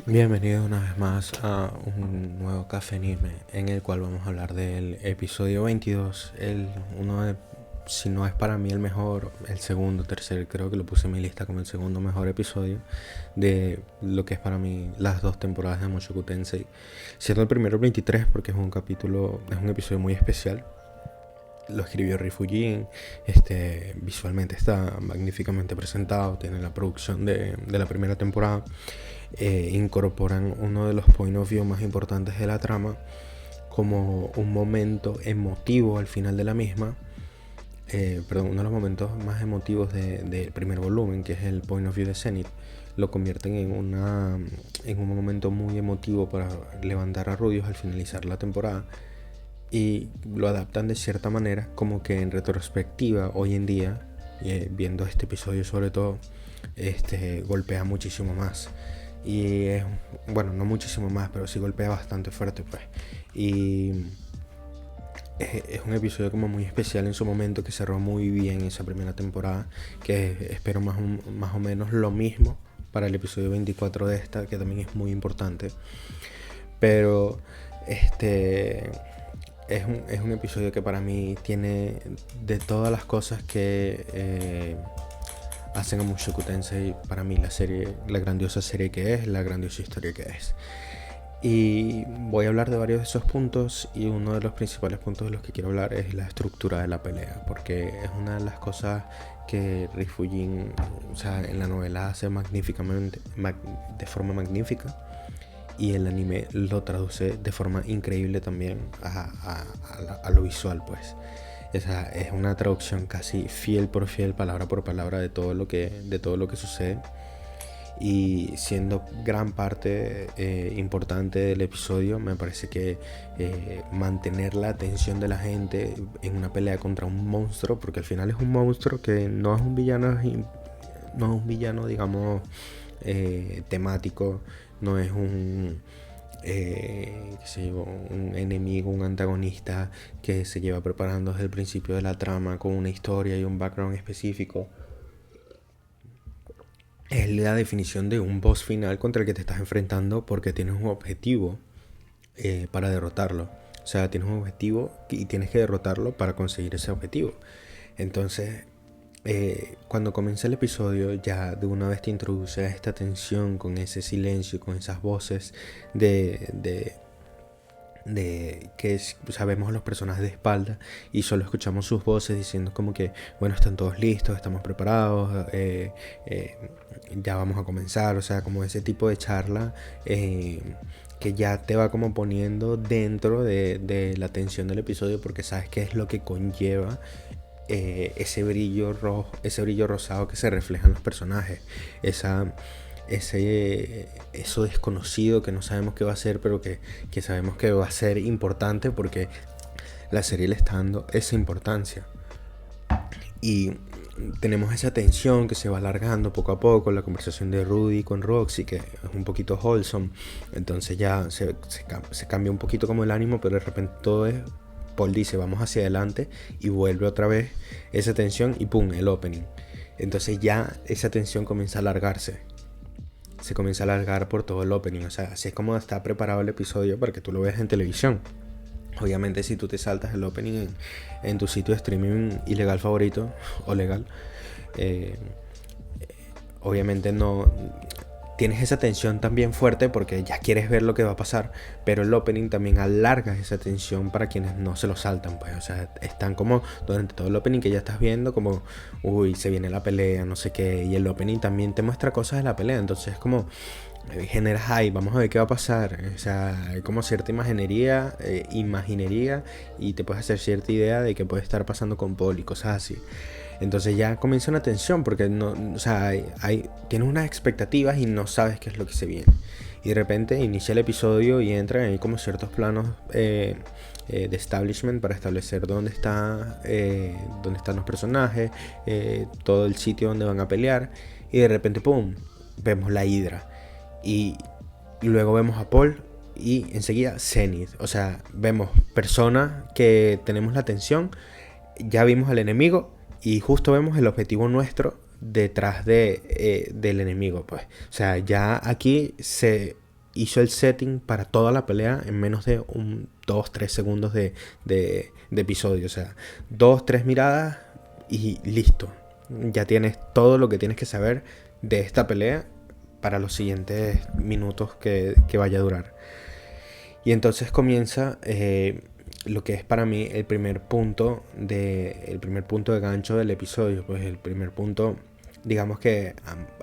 Bienvenido una vez más a un nuevo Café Anime en el cual vamos a hablar del episodio 22, si no es para mí el mejor, el segundo, tercer, creo que lo puse en mi lista como el segundo mejor episodio de lo que es para mí las dos temporadas de Mushoku Tensei, siendo el primero el 23 porque es un episodio muy especial. Lo escribió Rifujin, visualmente está magníficamente presentado, tiene la producción de la primera temporada. Incorporan uno de los point of view más importantes de la trama como un momento emotivo al final de la misma. Uno de los momentos más emotivos del primer volumen, que es el point of view de Zenith, lo convierten en un momento muy emotivo para levantar a Rudios al finalizar la temporada, y lo adaptan de cierta manera, como que en retrospectiva hoy en día, viendo este episodio sobre todo, golpea muchísimo más. Y es, bueno, no muchísimo más, pero sí golpea bastante fuerte, pues. Y es un episodio como muy especial en su momento, que cerró muy bien esa primera temporada, que espero más o menos lo mismo para el episodio 24 de esta, que también es muy importante. Pero es un episodio que para mí tiene, de todas las cosas que hacen a Mushoku Tensei, para mí la grandiosa serie que es, la grandiosa historia que es. Y voy a hablar de varios de esos puntos, y uno de los principales puntos de los que quiero hablar es la estructura de la pelea, porque es una de las cosas que Rifujin, o sea, en la novela hace magníficamente, de forma magnífica, y el anime lo traduce de forma increíble también a lo visual, pues. Esa es una traducción casi fiel por fiel, palabra por palabra, de todo lo que sucede, y siendo gran parte importante del episodio. Me parece que mantener la atención de la gente en una pelea contra un monstruo, porque al final es un monstruo que no es un villano, digamos, temático, no es un enemigo, un antagonista que se lleva preparando desde el principio de la trama con una historia y un background específico. Es la definición de un boss final contra el que te estás enfrentando, porque tienes un objetivo para derrotarlo. O sea, tienes un objetivo y tienes que derrotarlo para conseguir ese objetivo. Entonces, cuando comienza el episodio, ya de una vez te introduce a esta tensión, con ese silencio, con esas voces de que sabemos los personajes de espalda, y solo escuchamos sus voces diciendo como que, bueno, están todos listos, estamos preparados, ya vamos a comenzar. O sea, como ese tipo de charla que ya te va como poniendo dentro de la tensión del episodio, porque sabes qué es lo que conlleva ese brillo rojo, ese brillo rosado que se refleja en los personajes, eso desconocido que no sabemos qué va a ser, pero que sabemos que va a ser importante, porque la serie le está dando esa importancia. Y tenemos esa tensión que se va alargando poco a poco, la conversación de Rudy con Roxy, que es un poquito wholesome. Entonces ya se cambia un poquito como el ánimo, pero de repente todo es, Paul dice vamos hacia adelante, y vuelve otra vez esa tensión, y pum, el opening. Entonces ya esa tensión comienza a alargarse, se comienza a alargar por todo el opening. O sea, así es como está preparado el episodio para que tú lo veas en televisión. Obviamente, si tú te saltas el opening en tu sitio de streaming ilegal favorito, o legal, obviamente no tienes esa tensión también fuerte, porque ya quieres ver lo que va a pasar, pero el opening también alarga esa tensión para quienes no se lo saltan, pues. O sea, están como durante todo el opening que ya estás viendo como, uy, se viene la pelea, no sé qué, y el opening también te muestra cosas de la pelea, entonces es como genera hype, vamos a ver qué va a pasar. O sea, hay como cierta imaginería, y te puedes hacer cierta idea de qué puede estar pasando con Paul y cosas así. Entonces ya comienza una tensión, porque no, o sea, tienes unas expectativas y no sabes qué es lo que se viene. Y de repente inicia el episodio y entran ahí como ciertos planos de establishment para establecer dónde están los personajes, todo el sitio donde van a pelear. Y de repente, pum, vemos la Hydra. Y luego vemos a Paul, y enseguida Zenith. O sea, vemos personas que tenemos la atención, ya vimos al enemigo, y justo vemos el objetivo nuestro detrás del enemigo, pues. O sea, ya aquí hizo el setting para toda la pelea en menos de 2-3 segundos de episodio. O sea, 2-3 miradas y listo. Ya tienes todo lo que tienes que saber de esta pelea para los siguientes minutos que vaya a durar. Y entonces comienza lo que es para mí el primer punto de gancho del episodio. Pues el primer punto, digamos, que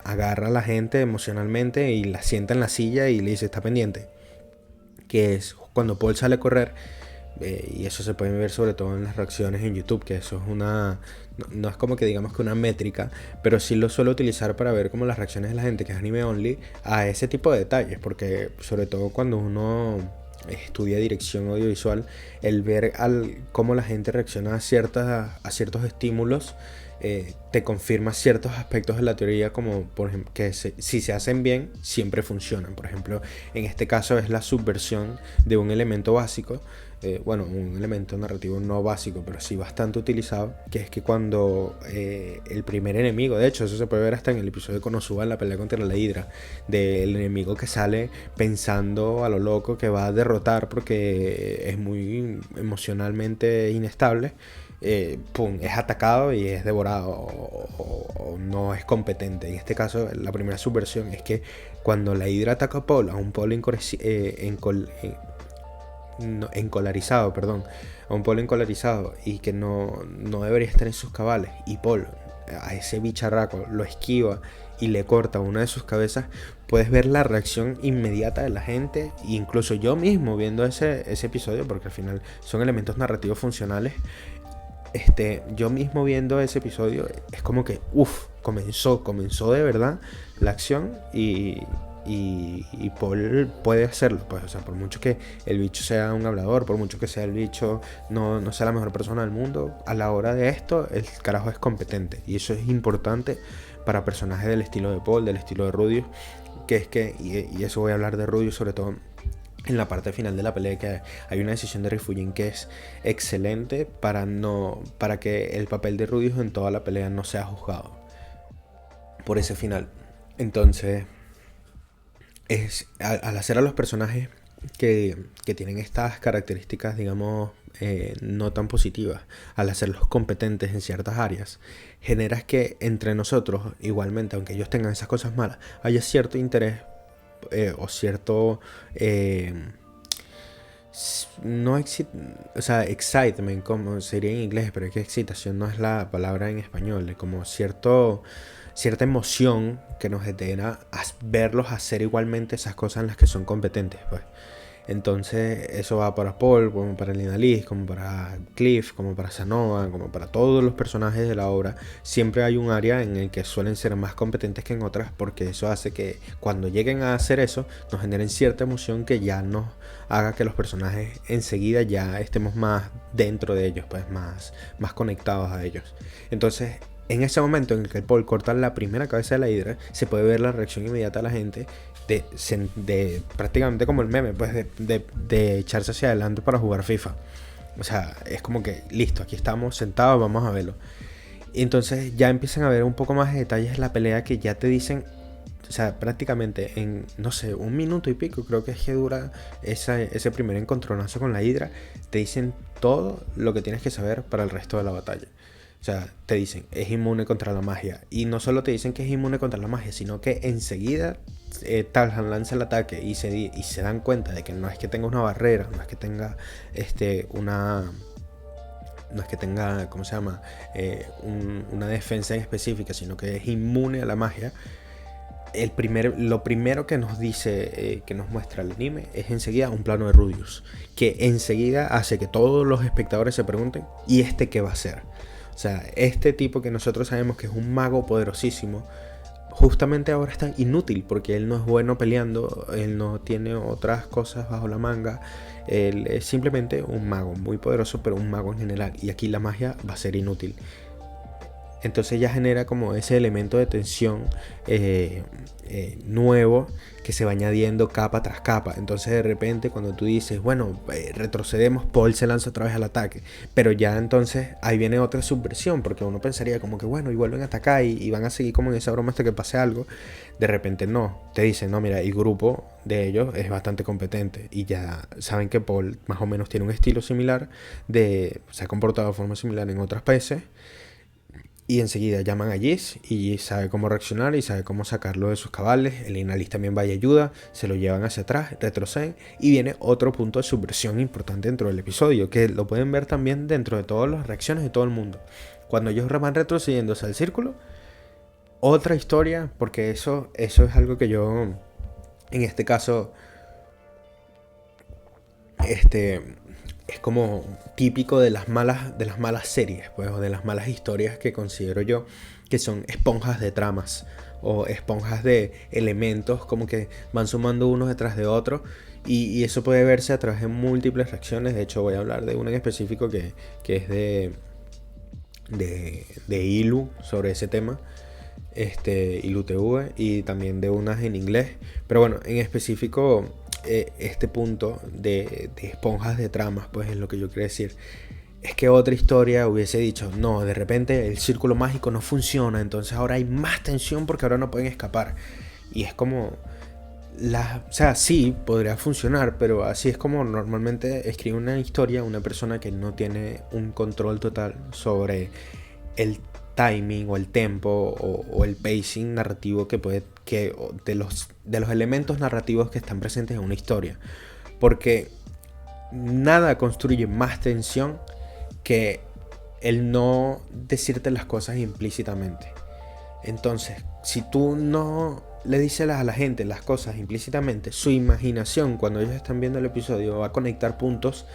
agarra a la gente emocionalmente y la sienta en la silla y le dice está pendiente. Que es cuando Paul sale a correr. Y eso se puede ver sobre todo en las reacciones en YouTube, que eso es no es como que digamos que una métrica, pero sí lo suelo utilizar para ver como las reacciones de la gente que es anime only a ese tipo de detalles, porque sobre todo cuando uno estudia dirección audiovisual, el ver cómo la gente reacciona a ciertos estímulos te confirma ciertos aspectos de la teoría, como por ejemplo que si se hacen bien siempre funcionan. Por ejemplo, en este caso es la subversión de un elemento básico, un elemento narrativo no básico, pero sí bastante utilizado, que es que cuando el primer enemigo, de hecho eso se puede ver hasta en el episodio de Konosuba, en la pelea contra la Hidra, del enemigo que sale pensando a lo loco que va a derrotar porque es muy emocionalmente inestable, es atacado y es devorado o no es competente. En este caso, la primera subversión es que cuando la Hidra ataca a Paul, a un Paul encolarizado y que no debería estar en sus cabales, y Paul a ese bicharraco lo esquiva y le corta una de sus cabezas, puedes ver la reacción inmediata de la gente, incluso yo mismo viendo ese episodio, porque al final son elementos narrativos funcionales. Yo mismo viendo ese episodio es como que comenzó de verdad la acción y Paul puede hacerlo, pues, o sea, por mucho que el bicho sea un hablador, por mucho que sea el bicho no sea la mejor persona del mundo, a la hora de esto el carajo es competente, y eso es importante para personajes del estilo de Paul, del estilo de Rudius, y eso voy a hablar de Rudius sobre todo en la parte final de la pelea, que hay una decisión de Rifujin que es excelente para que el papel de Rudius en toda la pelea no sea juzgado por ese final. Entonces, al hacer a los personajes que tienen estas características, digamos, no tan positivas, al hacerlos competentes en ciertas áreas, generas que entre nosotros, igualmente, aunque ellos tengan esas cosas malas, haya cierto interés o cierto excitement, como sería en inglés, pero es que excitación no es la palabra en español, como cierta emoción que nos genera verlos hacer igualmente esas cosas en las que son competentes, pues. Entonces eso va para Paul, como para Lina Liz, como para Cliff, como para Sanoa, como para todos los personajes de la obra. Siempre hay un área en el que suelen ser más competentes que en otras, porque eso hace que cuando lleguen a hacer eso nos generen cierta emoción que ya nos haga que los personajes enseguida ya estemos más dentro de ellos, pues más conectados a ellos. Entonces, en ese momento en el que Paul corta la primera cabeza de la Hidra, se puede ver la reacción inmediata de la gente de prácticamente como el meme, pues de echarse hacia adelante para jugar FIFA. O sea, es como que listo, aquí estamos sentados, vamos a verlo. Y entonces ya empiezan a ver un poco más de detalles de la pelea que ya te dicen, o sea, prácticamente en, no sé, 1 minuto y pico, creo que es que dura ese primer encontronazo con la Hidra, te dicen todo lo que tienes que saber para el resto de la batalla. O sea, te dicen, es inmune contra la magia. Y no solo te dicen que es inmune contra la magia, sino que enseguida Talhan lanza el ataque y se dan cuenta de que no es que tenga una barrera, no es que tenga ¿cómo se llama? Una defensa en específica, sino que es inmune a la magia. Lo primero que nos dice, que nos muestra el anime, es enseguida un plano de Rudius, que enseguida hace que todos los espectadores se pregunten, ¿y qué va a hacer? O sea, este tipo que nosotros sabemos que es un mago poderosísimo, justamente ahora está inútil porque él no es bueno peleando, él no tiene otras cosas bajo la manga, él es simplemente un mago muy poderoso, pero un mago en general, y aquí la magia va a ser inútil. Entonces ya genera como ese elemento de tensión nuevo que se va añadiendo capa tras capa. Entonces de repente cuando tú dices, bueno, retrocedemos, Paul se lanza otra vez al ataque, pero ya entonces ahí viene otra subversión, porque uno pensaría como que bueno, y vuelven a atacar y van a seguir como en esa broma hasta que pase algo. De repente no, te dicen, no, mira, el grupo de ellos es bastante competente y ya saben que Paul más o menos tiene un estilo similar, se ha comportado de forma similar en otras veces. Y enseguida llaman a Jis y sabe cómo reaccionar y sabe cómo sacarlo de sus cabales. El Inalis también va y ayuda, se lo llevan hacia atrás, retroceden y viene otro punto de subversión importante dentro del episodio, que lo pueden ver también dentro de todas las reacciones de todo el mundo. Cuando ellos van retrocediéndose al círculo, otra historia, porque eso es algo que yo, en este caso, es como típico de las malas series, pues, o de las malas historias que considero yo que son esponjas de tramas o esponjas de elementos como que van sumando unos detrás de otros, y eso puede verse a través de múltiples reacciones. De hecho voy a hablar de una en específico que es de Ilu, sobre ese tema, Ilu TV, y también de unas en inglés, pero bueno, en específico este punto de esponjas de tramas, pues es lo que yo quiero decir. Es que otra historia hubiese dicho, no, de repente el círculo mágico no funciona, entonces ahora hay más tensión porque ahora no pueden escapar. Y es como, o sea, sí, podría funcionar, pero así es como normalmente escribe una historia una persona que no tiene un control total sobre el timing o el tempo o el pacing narrativo de los elementos narrativos que están presentes en una historia, porque nada construye más tensión que el no decirte las cosas implícitamente. Entonces, si tú no le dices a la gente las cosas implícitamente, su imaginación cuando ellos están viendo el episodio va a conectar puntos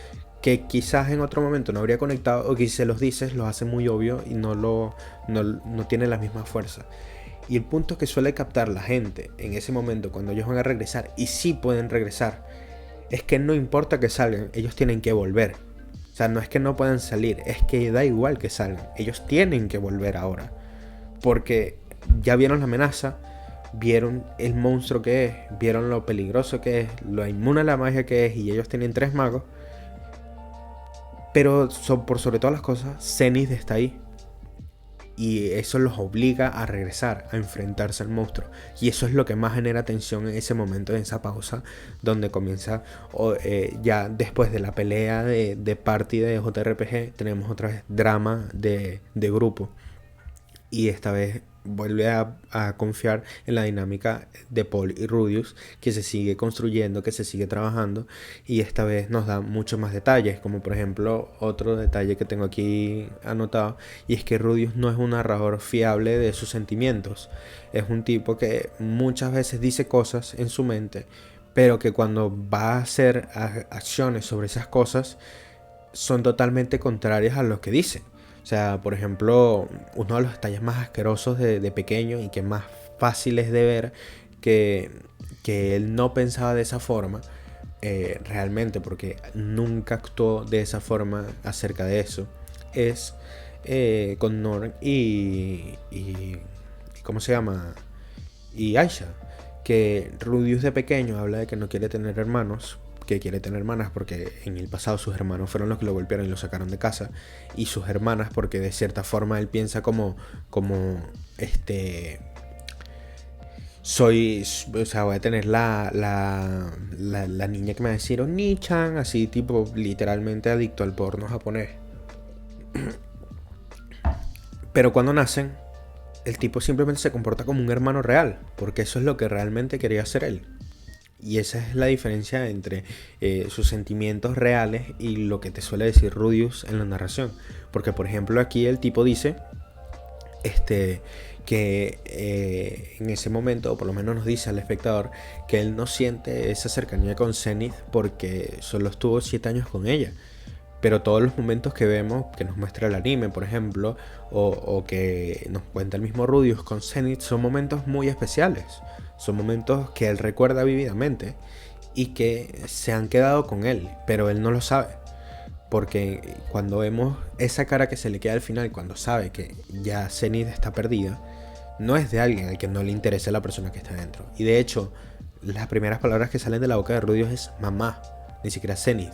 que quizás en otro momento no habría conectado, o que si se los dices los hace muy obvio y no tiene la misma fuerza. Y el punto que suele captar la gente en ese momento cuando ellos van a regresar, y sí pueden regresar, es que no importa que salgan, ellos tienen que volver. O sea, no es que no puedan salir, es que da igual que salgan, ellos tienen que volver ahora, porque ya vieron la amenaza, vieron el monstruo que es, vieron lo peligroso que es, lo inmune a la magia que es, y ellos tienen 3 magos. Pero por sobre todas las cosas, Zenith está ahí. Y eso los obliga a regresar, a enfrentarse al monstruo. Y eso es lo que más genera tensión en ese momento, en esa pausa, donde comienza, ya después de la pelea de party de JRPG, tenemos otra vez drama de grupo. Y esta vez vuelve a confiar en la dinámica de Paul y Rudius, que se sigue construyendo, que se sigue trabajando, y esta vez nos da muchos más detalles, como por ejemplo otro detalle que tengo aquí anotado, y es que Rudius no es un narrador fiable de sus sentimientos. Es un tipo que muchas veces dice cosas en su mente, pero que cuando va a hacer acciones sobre esas cosas son totalmente contrarias a lo que dice. O sea, por ejemplo, uno de los detalles más asquerosos de pequeño y que más fáciles de ver que él no pensaba de esa forma, realmente, porque nunca actuó de esa forma acerca de eso, es con Norn y ¿cómo se llama? Y Aisha, que Rudius de pequeño habla de que no quiere tener hermanos, que quiere tener hermanas porque en el pasado sus hermanos fueron los que lo golpearon y lo sacaron de casa, y sus hermanas porque de cierta forma él piensa como o sea, voy a tener la niña que me va a decir Oni-chan, así tipo literalmente adicto al porno japonés. Pero cuando nacen, el tipo simplemente se comporta como un hermano real, porque eso es lo que realmente quería hacer él. Y esa es la diferencia entre sus sentimientos reales y lo que te suele decir Rudius en la narración. Porque por ejemplo aquí el tipo dice que en ese momento, o por lo menos nos dice al espectador, que él no siente esa cercanía con Zenith porque solo estuvo 7 años con ella. Pero todos los momentos que vemos, que nos muestra el anime, por ejemplo, o que nos cuenta el mismo Rudius con Zenith, son momentos muy especiales. Son momentos que él recuerda vívidamente y que se han quedado con él, pero él no lo sabe. Porque cuando vemos esa cara que se le queda al final, cuando sabe que ya Zenith está perdida, no es de alguien al que no le interese la persona que está dentro. Y de hecho, las primeras palabras que salen de la boca de Rudius es mamá, ni siquiera Zenith,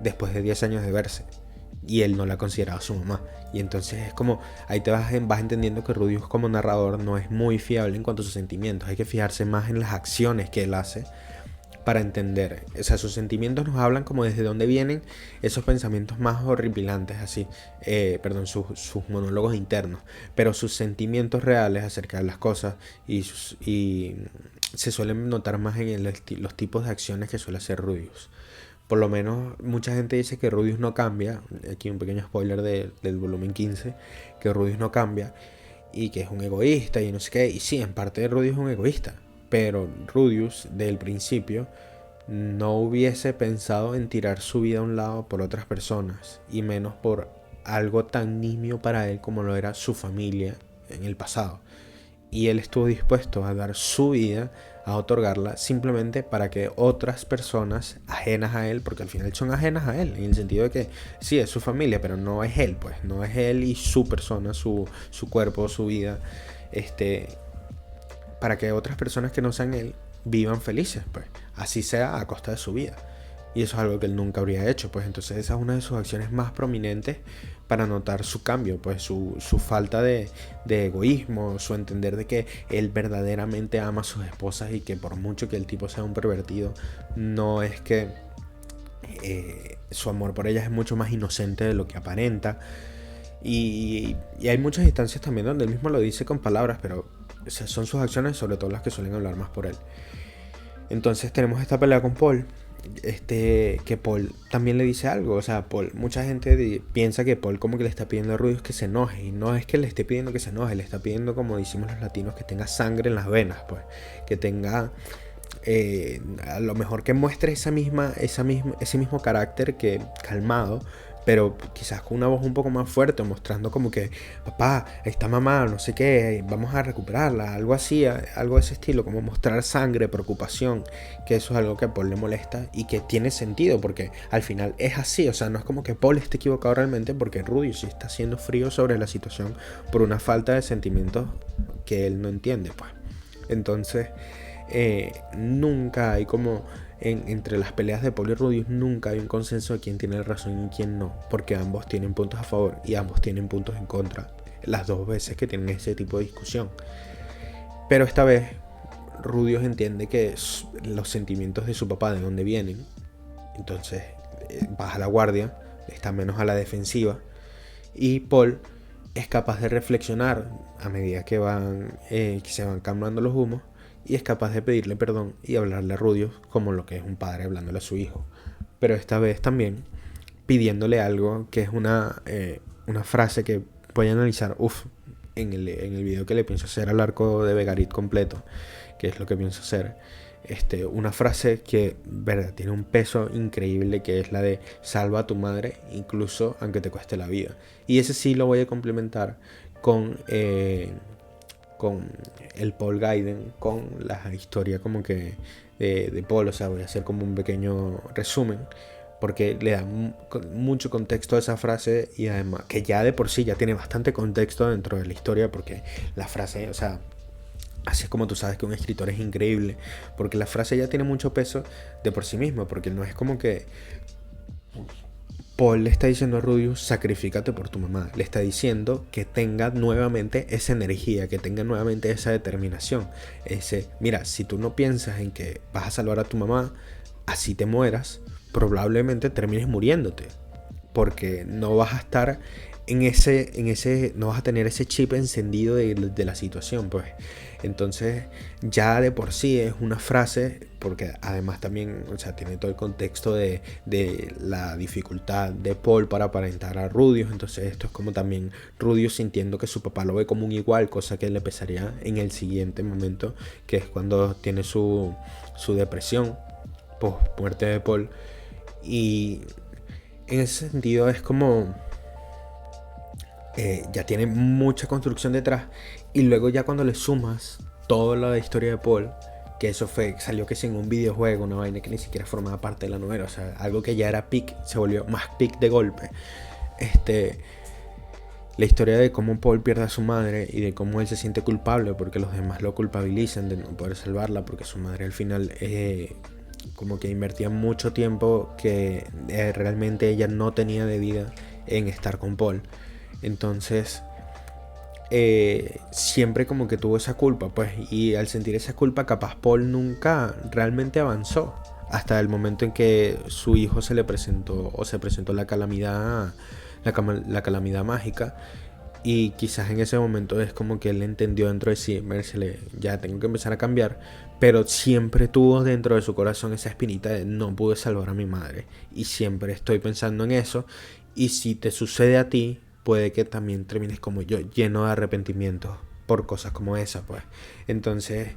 después de 10 años de verse. Y él no la consideraba su mamá. Y entonces es como, ahí te vas entendiendo que Rudius como narrador no es muy fiable en cuanto a sus sentimientos. Hay que fijarse más en las acciones que él hace para entender. O sea, sus sentimientos nos hablan como desde dónde vienen esos pensamientos más horripilantes, así, sus monólogos internos. Pero sus sentimientos reales acerca de las cosas y se suelen notar más en los tipos de acciones que suele hacer Rudius. Por lo menos mucha gente dice que Rudius no cambia. Aquí un pequeño spoiler del volumen 15. Que Rudius no cambia y que es un egoísta y no sé qué. Y sí, en parte Rudius es un egoísta. Pero Rudius, del principio, no hubiese pensado en tirar su vida a un lado por otras personas. Y menos por algo tan nimio para él como lo era su familia en el pasado. Y él estuvo dispuesto a dar su vida, a otorgarla simplemente para que otras personas ajenas a él, porque al final son ajenas a él, en el sentido de que sí, es su familia, pero no es él, pues, no es él y su persona, su cuerpo, su vida, para que otras personas que no sean él vivan felices, pues, así sea a costa de su vida. Y eso es algo que él nunca habría hecho, pues entonces esa es una de sus acciones más prominentes para notar su cambio, pues su falta de egoísmo, su entender de que él verdaderamente ama a sus esposas y que por mucho que el tipo sea un pervertido, no es que su amor por ellas es mucho más inocente de lo que aparenta. Y hay muchas instancias también donde él mismo lo dice con palabras, pero son sus acciones, sobre todo las que suelen hablar más por él. Entonces tenemos esta pelea con Paul. Que Paul también le dice algo. O sea, Paul, mucha gente piensa que Paul como que le está pidiendo a Rudius que se enoje. Y no es que le esté pidiendo que se enoje, le está pidiendo, como decimos los latinos, que tenga sangre en las venas, pues. Que tenga a lo mejor que muestre ese mismo carácter que calmado, pero quizás con una voz un poco más fuerte, mostrando como que, papá, ahí está mamá, no sé qué, vamos a recuperarla, algo así, algo de ese estilo, como mostrar sangre, preocupación, que eso es algo que a Paul le molesta y que tiene sentido, porque al final es así. O sea, no es como que Paul esté equivocado realmente, porque Rudius sí está siendo frío sobre la situación por una falta de sentimientos que él no entiende, pues. Entonces, nunca hay como entre las peleas de Paul y Rudius, nunca hay un consenso de quién tiene razón y quién no, porque ambos tienen puntos a favor y ambos tienen puntos en contra, las dos veces que tienen ese tipo de discusión. Pero esta vez Rudius entiende que los sentimientos de su papá, de dónde vienen, entonces baja la guardia, está menos a la defensiva, y Paul es capaz de reflexionar a medida que se van calmando los humos, y es capaz de pedirle perdón y hablarle a Rudius como lo que es un padre hablándole a su hijo. Pero esta vez también pidiéndole algo que es una frase que voy a analizar en el video que le pienso hacer al arco de Begarit completo, que es lo que pienso hacer. Una frase que tiene un peso increíble, que es la de salva a tu madre incluso aunque te cueste la vida. Y ese sí lo voy a complementar con el Paul Gaiden, con la historia como que de Paul. O sea, voy a hacer como un pequeño resumen, porque le da mucho contexto a esa frase, y además que ya de por sí ya tiene bastante contexto dentro de la historia, porque la frase, o sea, así es como tú sabes que un escritor es increíble, porque la frase ya tiene mucho peso de por sí misma, porque no es como que Paul le está diciendo a Rudius, sacrifícate por tu mamá. Le está diciendo que tenga nuevamente esa energía, que tenga nuevamente esa determinación. Mira, si tú no piensas en que vas a salvar a tu mamá, así te mueras, probablemente termines muriéndote. Porque no vas a estar no vas a tener ese chip encendido de la situación, pues. Entonces, ya de por sí es una frase, porque además también, o sea, tiene todo el contexto de la dificultad de Paul para aparentar a Rudius. Entonces, esto es como también Rudius sintiendo que su papá lo ve como un igual, cosa que le pesaría en el siguiente momento, que es cuando tiene su depresión post muerte de Paul. Y en ese sentido es como ya tiene mucha construcción detrás, y luego ya cuando le sumas toda la historia de Paul, que eso salió que sin un videojuego, una vaina que ni siquiera formaba parte de la novela, o sea, algo que ya era peak, se volvió más peak de golpe. la historia de cómo Paul pierde a su madre y de cómo él se siente culpable porque los demás lo culpabilizan de no poder salvarla, porque su madre al final como que invertía mucho tiempo que realmente ella no tenía de vida en estar con Paul. Entonces siempre como que tuvo esa culpa, pues, y al sentir esa culpa capaz Paul nunca realmente avanzó hasta el momento en que su hijo se le presentó, o se presentó la calamidad, la calamidad mágica. Y quizás en ese momento es como que él entendió dentro de sí, Mercele, ya tengo que empezar a cambiar. Pero siempre tuvo dentro de su corazón esa espinita de no pude salvar a mi madre. Y siempre estoy pensando en eso. Y si te sucede a ti, puede que también termines como yo, lleno de arrepentimientos por cosas como esa, pues. Entonces,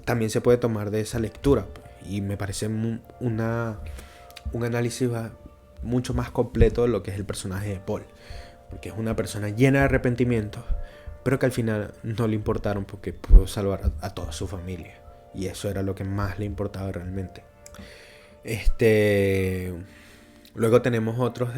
también se puede tomar de esa lectura, pues. Y me parece un análisis mucho más completo de lo que es el personaje de Paul. Porque es una persona llena de arrepentimientos, pero que al final no le importaron porque pudo salvar a toda su familia. Y eso era lo que más le importaba realmente. Luego tenemos otros.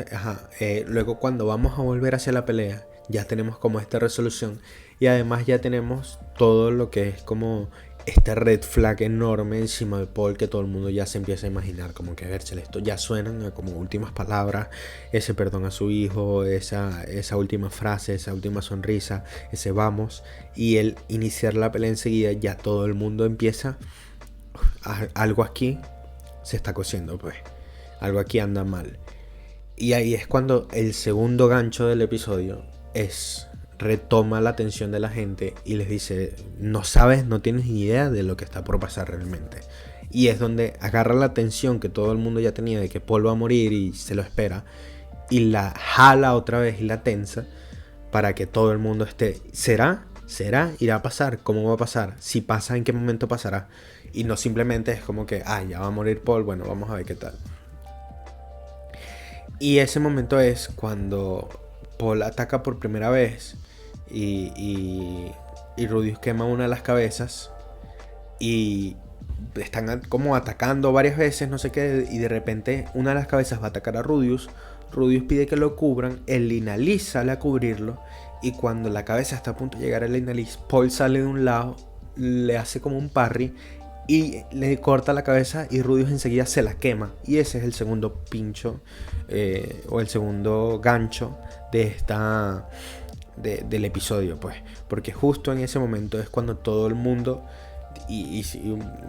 Luego cuando vamos a volver hacia la pelea, ya tenemos como esta resolución. Y además ya tenemos todo lo que es como este red flag enorme encima de Paul, que todo el mundo ya se empieza a imaginar como que verse esto ya suenan como últimas palabras, ese perdón a su hijo, esa última frase, esa última sonrisa, ese vamos, y el iniciar la pelea enseguida, ya todo el mundo empieza, algo aquí se está cociendo, pues algo aquí anda mal. Y ahí es cuando el segundo gancho del episodio retoma la atención de la gente y les dice, no sabes, no tienes ni idea de lo que está por pasar realmente. Y es donde agarra la atención que todo el mundo ya tenía de que Paul va a morir y se lo espera, y la jala otra vez y la tensa para que todo el mundo esté, ¿será? ¿Irá a pasar? ¿Cómo va a pasar? Si pasa, ¿en qué momento pasará? Y no simplemente es como que, ya va a morir Paul, bueno, vamos a ver qué tal. Y ese momento es cuando Paul ataca por primera vez y Rudius quema una de las cabezas y están como atacando varias veces, no sé qué, y de repente una de las cabezas va a atacar a Rudius. Rudius pide que lo cubran, él Inalí sale a cubrirlo, y cuando la cabeza está a punto de llegar al Inalí, Paul sale de un lado, le hace como un parry y le corta la cabeza y Rudius enseguida se la quema. Y ese es el segundo pincho o el segundo gancho de del episodio, pues, porque justo en ese momento es cuando todo el mundo, y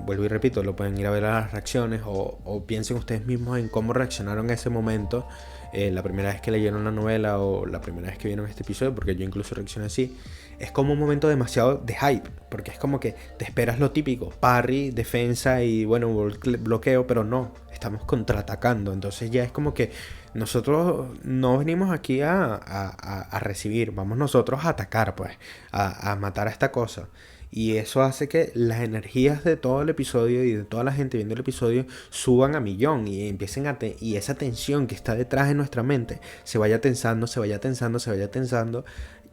vuelvo y repito, lo pueden ir a ver a las reacciones o piensen ustedes mismos en cómo reaccionaron a ese momento, la primera vez que leyeron la novela o la primera vez que vieron este episodio, porque yo incluso reaccioné así. Es como un momento demasiado de hype, porque es como que te esperas lo típico, parry, defensa y bueno, bloqueo, pero no, estamos contraatacando. Entonces ya es como que nosotros no venimos aquí a recibir, vamos nosotros a atacar, pues, a matar a esta cosa. Y eso hace que las energías de todo el episodio y de toda la gente viendo el episodio suban a millón y empiecen y esa tensión que está detrás de nuestra mente se vaya tensando, se vaya tensando, se vaya tensando,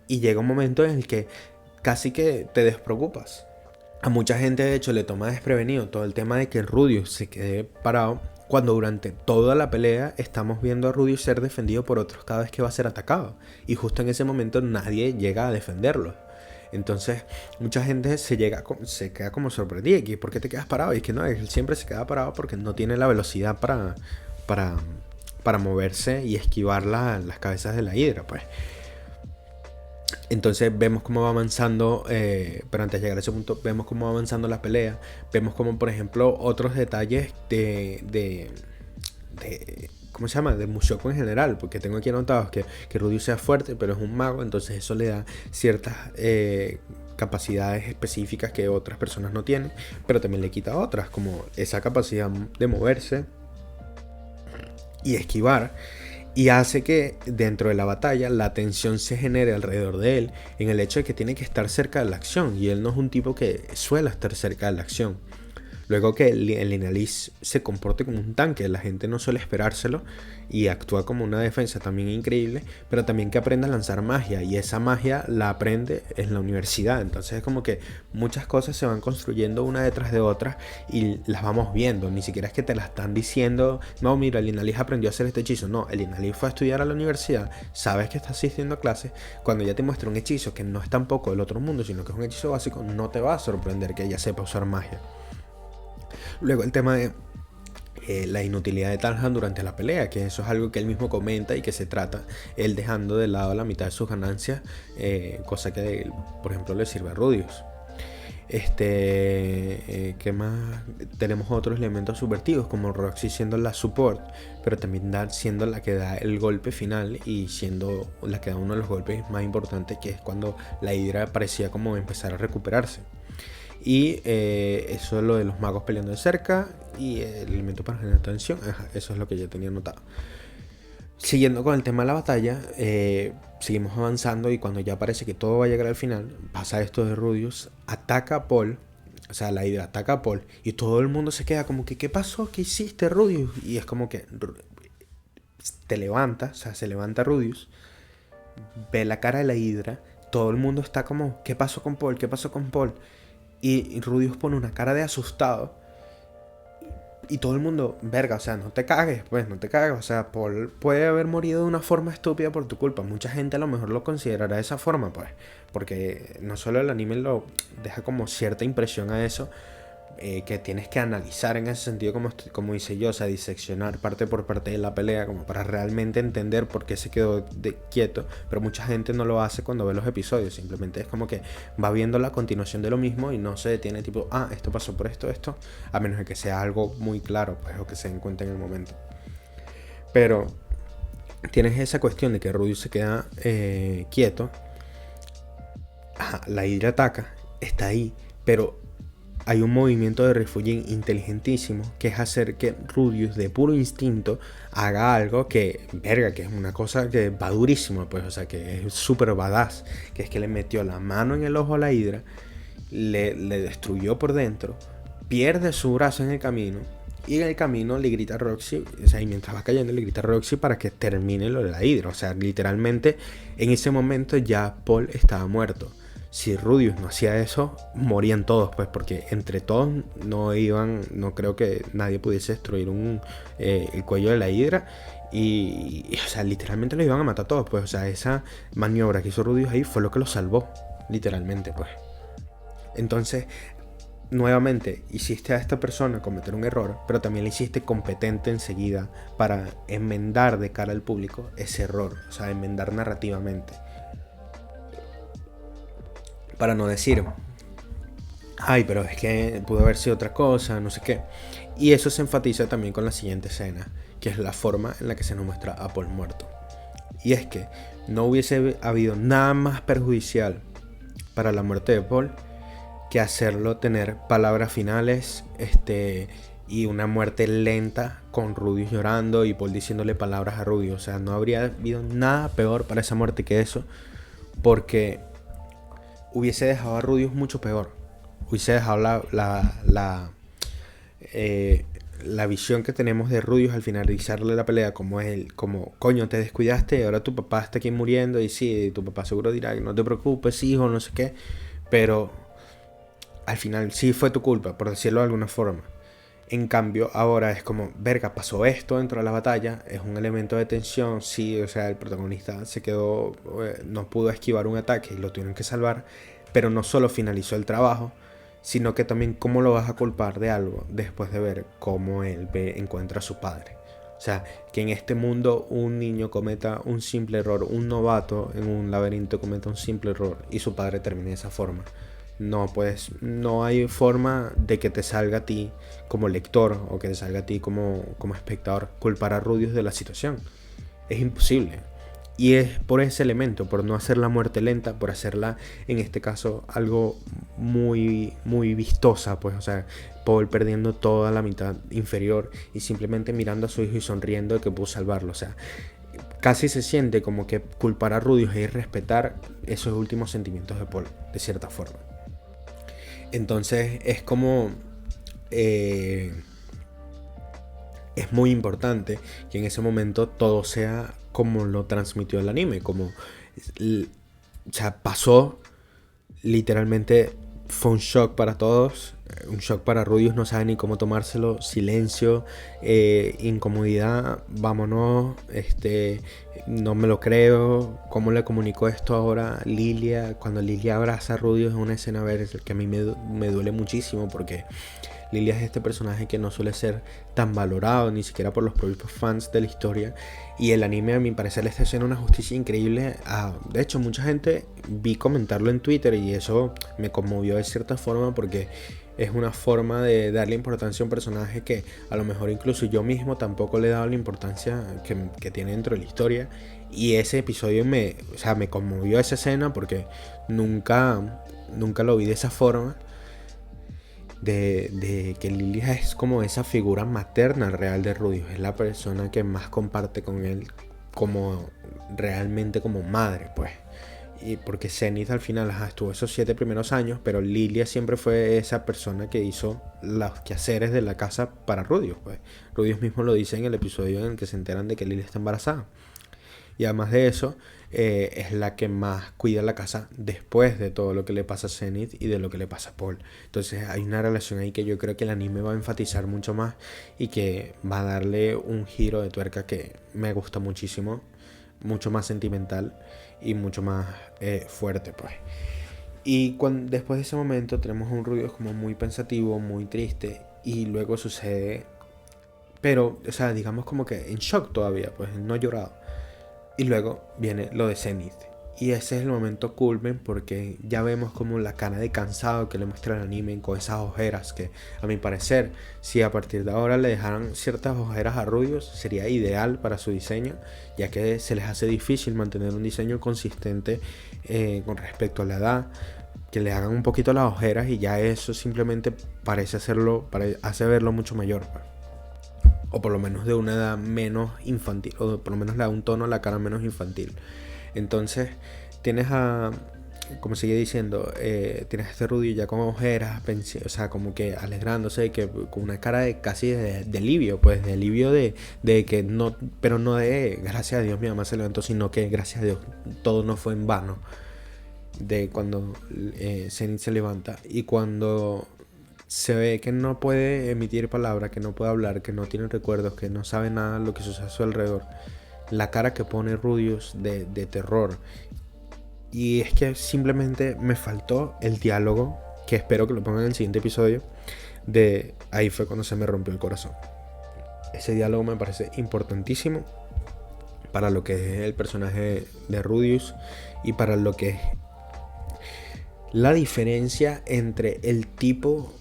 y llega un momento en el que casi que te despreocupas. A mucha gente de hecho le toma desprevenido todo el tema de que Rudius se quede parado cuando durante toda la pelea estamos viendo a Rudius ser defendido por otros cada vez que va a ser atacado, y justo en ese momento nadie llega a defenderlo. Entonces mucha gente se queda como sorprendida. ¿Y por qué te quedas parado? Y es que no, él siempre se queda parado porque no tiene la velocidad para moverse y esquivar las cabezas de la hidra, pues. Entonces vemos cómo va avanzando, pero antes de llegar a ese punto, vemos cómo va avanzando la pelea. Vemos como, por ejemplo, otros detalles de ¿cómo se llama? De Mushoku en general, porque tengo aquí anotados que Rudius sea fuerte, pero es un mago, entonces eso le da ciertas capacidades específicas que otras personas no tienen, pero también le quita otras, como esa capacidad de moverse y esquivar, y hace que dentro de la batalla la tensión se genere alrededor de él, en el hecho de que tiene que estar cerca de la acción, y él no es un tipo que suele estar cerca de la acción. Luego que el Linealis se comporte como un tanque, la gente no suele esperárselo y actúa como una defensa también increíble, pero también que aprenda a lanzar magia, y esa magia la aprende en la universidad. Entonces es como que muchas cosas se van construyendo una detrás de otra y las vamos viendo. Ni siquiera es que te la están diciendo, no, mira, el Linealis aprendió a hacer este hechizo. No, el Linealis fue a estudiar a la universidad, sabes que está asistiendo a clases. Cuando ya te muestra un hechizo que no es tampoco del otro mundo, sino que es un hechizo básico, no te va a sorprender que ella sepa usar magia. Luego el tema de la inutilidad de Talhan durante la pelea, que eso es algo que él mismo comenta y que se trata él dejando de lado la mitad de sus ganancias, cosa que por ejemplo le sirve a Rudius. ¿Qué más? Tenemos otros elementos subvertidos como Roxy siendo la support, pero también siendo la que da el golpe final y siendo la que da uno de los golpes más importantes, que es cuando la Hydra parecía como empezar a recuperarse. Y eso es lo de los magos peleando de cerca y el elemento para generar tensión. Eso es lo que yo tenía anotado. Siguiendo con el tema de la batalla, seguimos avanzando y cuando ya parece que todo va a llegar al final, pasa esto de Rudius, ataca a Paul, o sea, la idea ataca a Paul y todo el mundo se queda como que ¿qué pasó? ¿Qué hiciste, Rudius? Y es como que te levanta, o sea, se levanta Rudius, ve la cara de la Hydra, todo el mundo está como ¿qué pasó con Paul? ¿Qué pasó con Paul? Y Rudius pone una cara de asustado. Y todo el mundo, verga, o sea, no te cagues, pues, no te cagues. O sea, Paul puede haber morido de una forma estúpida por tu culpa. Mucha gente a lo mejor lo considerará de esa forma, pues. Porque no solo el anime lo deja como cierta impresión a eso, que tienes que analizar en ese sentido, como hice yo, o sea, diseccionar parte por parte de la pelea, como para realmente entender por qué se quedó quieto. Pero mucha gente no lo hace cuando ve los episodios, simplemente es como que va viendo la continuación de lo mismo y no se detiene tipo, esto pasó por esto, a menos de que sea algo muy claro, pues, o que se den cuenta en el momento. Pero tienes esa cuestión de que Rudius se queda quieto, la Hydra ataca, está ahí, pero hay un movimiento de Refugin inteligentísimo, que es hacer que Rudius de puro instinto haga algo que, verga, que es una cosa que va durísimo, pues, o sea, que es súper badass, que es que le metió la mano en el ojo a la Hydra, le destruyó por dentro, pierde su brazo en el camino, y en el camino le grita a Roxy, o sea, y mientras va cayendo le grita a Roxy para que termine lo de la Hydra, o sea, literalmente en ese momento ya Paul estaba muerto. Si Rudius no hacía eso, morían todos, pues, porque entre todos no creo que nadie pudiese destruir el cuello de la Hydra. Y, o sea, literalmente los iban a matar a todos, pues, o sea, esa maniobra que hizo Rudius ahí fue lo que los salvó, literalmente, pues. Entonces, nuevamente, hiciste a esta persona cometer un error, pero también le hiciste competente enseguida para enmendar de cara al público ese error, o sea, enmendar narrativamente. Para no decir, pero es que pudo haber sido otra cosa, no sé qué. Y eso se enfatiza también con la siguiente escena, que es la forma en la que se nos muestra a Paul muerto. Y es que no hubiese habido nada más perjudicial para la muerte de Paul que hacerlo tener palabras finales, y una muerte lenta con Rudius llorando y Paul diciéndole palabras a Rudius. O sea, no habría habido nada peor para esa muerte que eso, porque hubiese dejado a Rudius mucho peor. Hubiese dejado la visión que tenemos de Rudius al finalizarle la pelea como coño, te descuidaste y ahora tu papá está aquí muriendo, y sí, tu papá seguro dirá, no te preocupes, hijo, no sé qué, pero al final sí fue tu culpa, por decirlo de alguna forma. En cambio, ahora es como, verga, pasó esto dentro de la batalla, es un elemento de tensión, sí, o sea, el protagonista se quedó, no pudo esquivar un ataque y lo tuvieron que salvar, pero no solo finalizó el trabajo, sino que también cómo lo vas a culpar de algo después de ver cómo él encuentra a su padre. O sea, que en este mundo un niño cometa un simple error, un novato en un laberinto cometa un simple error y su padre termine de esa forma. No, pues no hay forma de que te salga a ti como lector o que te salga a ti como espectador culpar a Rudius de la situación. Es imposible. Y es por ese elemento, por no hacer la muerte lenta, por hacerla, en este caso, algo muy, muy vistosa, pues, o sea, Paul perdiendo toda la mitad inferior y simplemente mirando a su hijo y sonriendo de que pudo salvarlo. O sea, casi se siente como que culpar a Rudius es irrespetar esos últimos sentimientos de Paul, de cierta forma. Entonces es como es muy importante que en ese momento todo sea como lo transmitió el anime, como, o sea, pasó literalmente, fue un shock para todos, un shock para Rudius, no sabe ni cómo tomárselo, silencio, incomodidad, vámonos, no me lo creo, cómo le comunicó esto ahora Lilia, cuando Lilia abraza a Rudius es una escena, a ver, que a mí me duele muchísimo porque Lilia es este personaje que no suele ser tan valorado ni siquiera por los propios fans de la historia, y el anime a mi parecer le está haciendo una justicia increíble. De hecho, mucha gente vi comentarlo en Twitter y eso me conmovió de cierta forma porque es una forma de darle importancia a un personaje que a lo mejor incluso yo mismo tampoco le he dado la importancia que tiene dentro de la historia. Y ese episodio me conmovió esa escena porque nunca lo vi de esa forma. De que Lilia es como esa figura materna real de Rudius, es la persona que más comparte con él como realmente como madre, pues. Y porque Zenith al final estuvo esos 7 primeros años, pero Lilia siempre fue esa persona que hizo los quehaceres de la casa para Rudius, pues. Rudius mismo lo dice en el episodio en el que se enteran de que Lilia está embarazada. Y además de eso, es la que más cuida la casa después de todo lo que le pasa a Zenith y de lo que le pasa a Paul. Entonces hay una relación ahí que yo creo que el anime va a enfatizar mucho más y que va a darle un giro de tuerca que me gusta muchísimo, mucho más sentimental y mucho más fuerte, pues. Y después de ese momento tenemos un Rudius como muy pensativo, muy triste, y luego sucede, pero, o sea, digamos como que en shock todavía, pues no ha llorado. Y luego viene lo de Zenith. Y ese es el momento culmen porque ya vemos como la cara de cansado que le muestra el anime con esas ojeras que, a mi parecer, si a partir de ahora le dejaran ciertas ojeras a Rudius, sería ideal para su diseño, ya que se les hace difícil mantener un diseño consistente con respecto a la edad. Que le hagan un poquito las ojeras y ya eso simplemente hace verlo mucho mayor. O por lo menos de una edad menos infantil, o por lo menos le da un tono a la cara menos infantil. Entonces tienes como sigue diciendo, tienes a este Rudius ya con ojeras, o sea, como que alegrándose, que con una cara de casi de alivio, pues de alivio de que no, pero no de gracias a Dios mi mamá se levantó, sino que gracias a Dios todo no fue en vano. De cuando Zenith se levanta y cuando se ve que no puede emitir palabras, que no puede hablar, que no tiene recuerdos, que no sabe nada de lo que sucede a su alrededor, la cara que pone Rudius de terror. Y es que simplemente me faltó el diálogo, que espero que lo pongan en el siguiente episodio, de ahí fue cuando se me rompió el corazón. Ese diálogo me parece importantísimo para lo que es el personaje de Rudius y para lo que es la diferencia entre el tipo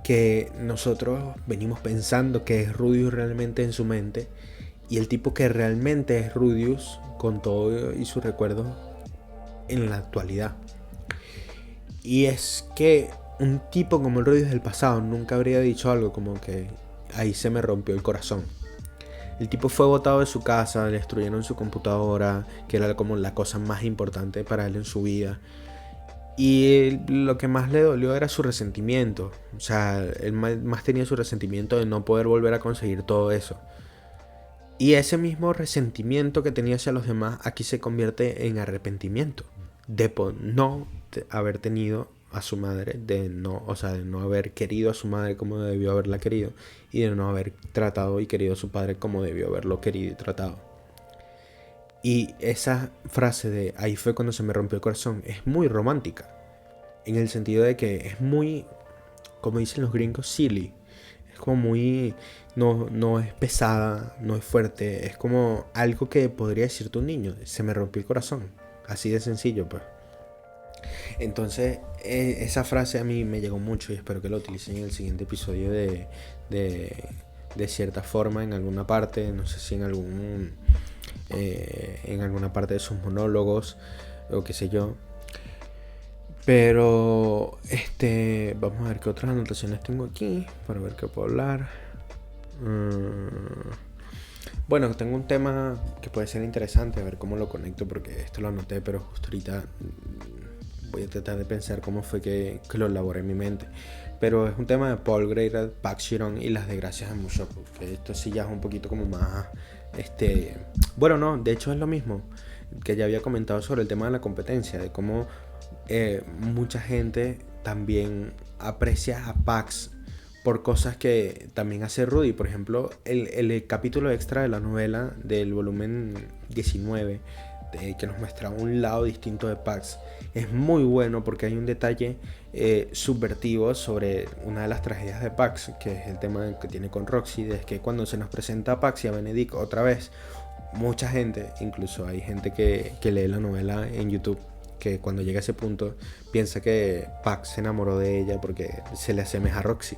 que nosotros venimos pensando que es Rudius realmente en su mente y el tipo que realmente es Rudius con todo y sus recuerdos en la actualidad. Y es que un tipo como el Rudius del pasado nunca habría dicho algo como que ahí se me rompió el corazón. El tipo fue botado de su casa, le destruyeron su computadora, que era como la cosa más importante para él en su vida. Y lo que más le dolió era su resentimiento. O sea, él más tenía su resentimiento de no poder volver a conseguir todo eso. Y ese mismo resentimiento que tenía hacia los demás aquí se convierte en arrepentimiento. De no haber tenido a su madre, de no haber querido a su madre como debió haberla querido. Y de no haber tratado y querido a su padre como debió haberlo querido y tratado. Y esa frase de ahí fue cuando se me rompió el corazón es muy romántica. En el sentido de que es muy, como dicen los gringos, silly. Es como muy, no es pesada, no es fuerte. Es como algo que podría decirte un niño. Se me rompió el corazón. Así de sencillo, pues. Entonces, esa frase a mí me llegó mucho y espero que lo utilicen en el siguiente episodio de cierta forma, en alguna parte. No sé si en alguna parte de sus monólogos o qué sé yo. Pero vamos a ver qué otras anotaciones tengo aquí para ver qué puedo hablar. Bueno, tengo un tema que puede ser interesante, a ver cómo lo conecto porque esto lo anoté, pero justo ahorita voy a tratar de pensar cómo fue que lo elaboré en mi mente. pero es un tema de Paul Greyrat, Park Shiron y las desgracias de Mushoku, que esto sí ya es un poquito como más, bueno, no, de hecho es lo mismo que ya había comentado sobre el tema de la competencia, de cómo mucha gente también aprecia a Pax por cosas que también hace Rudy. Por ejemplo, el capítulo extra de la novela del volumen 19, que nos muestra un lado distinto de Pax, es muy bueno porque hay un detalle subvertivo sobre una de las tragedias de Pax, que es el tema que tiene con Roxy. Es que cuando se nos presenta a Pax y a Benedict otra vez, mucha gente, incluso hay gente que lee la novela en YouTube, que cuando llega a ese punto piensa que Pax se enamoró de ella porque se le asemeja a Roxy.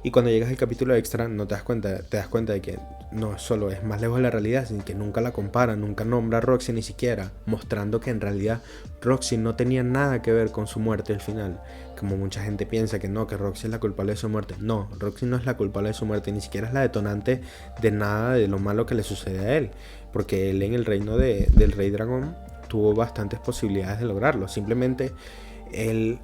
Y cuando llegas al capítulo extra no te das cuenta de que no solo es más lejos de la realidad, sino que nunca la compara, nunca nombra a Roxy ni siquiera, mostrando que en realidad Roxy no tenía nada que ver con su muerte al final. Como mucha gente piensa que no, que Roxy es la culpable de su muerte. No, Roxy no es la culpable de su muerte, ni siquiera es la detonante de nada de lo malo que le sucede a él, porque él en el reino del Rey Dragón tuvo bastantes posibilidades de lograrlo. Simplemente él,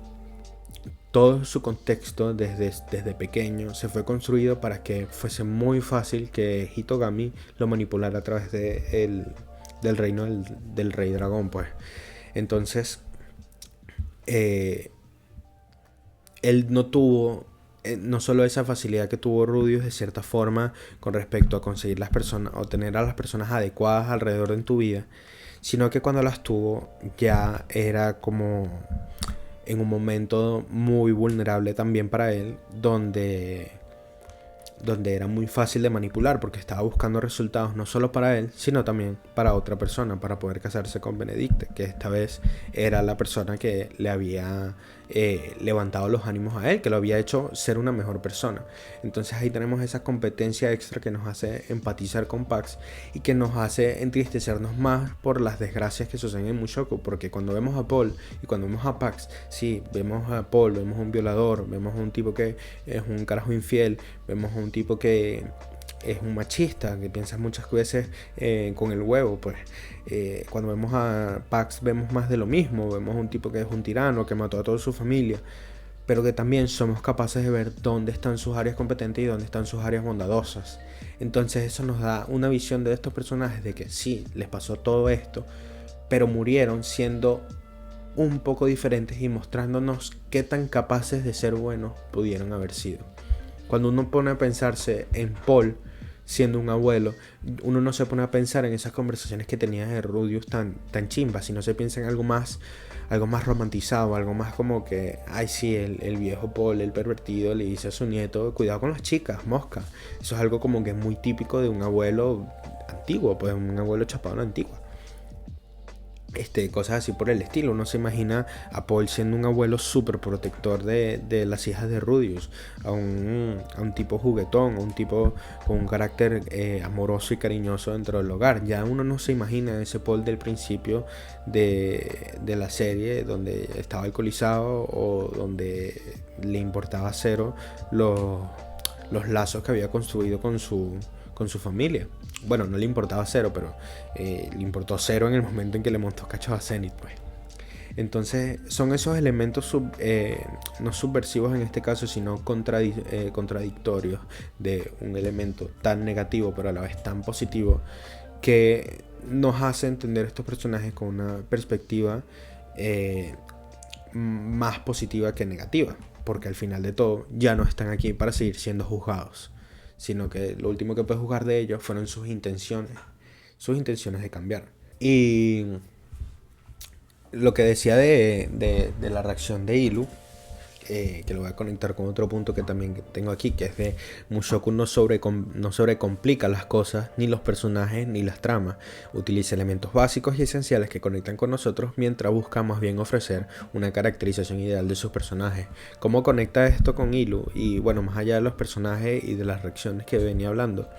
todo su contexto desde pequeño se fue construido para que fuese muy fácil que Hitogami lo manipulara a través del reino del Rey Dragón, pues. Entonces, él no tuvo no solo esa facilidad que tuvo Rudius de cierta forma con respecto a conseguir las personas o tener a las personas adecuadas alrededor de tu vida, sino que cuando las tuvo ya era como en un momento muy vulnerable también para él, donde era muy fácil de manipular porque estaba buscando resultados no solo para él, sino también para otra persona, para poder casarse con Benedicte, que esta vez era la persona que le había levantado los ánimos a él, que lo había hecho ser una mejor persona. Entonces ahí tenemos esa competencia extra que nos hace empatizar con Pax y que nos hace entristecernos más por las desgracias que suceden en Mushoku, porque cuando vemos a Paul y cuando vemos a Pax, sí, vemos a Paul, vemos a un violador, vemos a un tipo que es un carajo infiel, vemos a un tipo que es un machista, que piensa muchas veces con el huevo, pues. Cuando vemos a Pax vemos más de lo mismo, vemos a un tipo que es un tirano, que mató a toda su familia, pero que también somos capaces de ver dónde están sus áreas competentes y dónde están sus áreas bondadosas. Entonces eso nos da una visión de estos personajes de que sí, les pasó todo esto, pero murieron siendo un poco diferentes y mostrándonos qué tan capaces de ser buenos pudieron haber sido. Cuando uno pone a pensarse en Paul siendo un abuelo, uno no se pone a pensar en esas conversaciones que tenía de Rudius tan chimbas, sino se piensa en algo más romantizado, algo más como que, ay sí, el viejo Paul, el pervertido, le dice a su nieto, cuidado con las chicas, mosca. Eso es algo como que muy típico de un abuelo antiguo, pues un abuelo chapado a la antigua. Cosas así por el estilo. Uno se imagina a Paul siendo un abuelo súper protector de las hijas de Rudius, a un tipo juguetón, a un tipo con un carácter amoroso y cariñoso dentro del hogar. Ya uno no se imagina ese Paul del principio de la serie, donde estaba alcoholizado o donde le importaba cero los lazos que había construido con su familia. Bueno, no le importaba cero, pero le importó cero en el momento en que le montó cachos a Zenith, pues. Entonces son esos elementos no subversivos en este caso, sino contradictorios de un elemento tan negativo pero a la vez tan positivo, que nos hace entender estos personajes con una perspectiva más positiva que negativa, porque al final de todo ya no están aquí para seguir siendo juzgados, sino que lo último que puedes juzgar de ellos fueron sus intenciones de cambiar. Y lo que decía de la reacción de Ilu, que lo voy a conectar con otro punto que también tengo aquí, que es de Mushoku no sobrecomplica las cosas, ni los personajes, ni las tramas. Utiliza elementos básicos y esenciales que conectan con nosotros, mientras busca más bien ofrecer una caracterización ideal de sus personajes. ¿Cómo conecta esto con Ilu? Y bueno, más allá de los personajes y de las reacciones que venía hablando,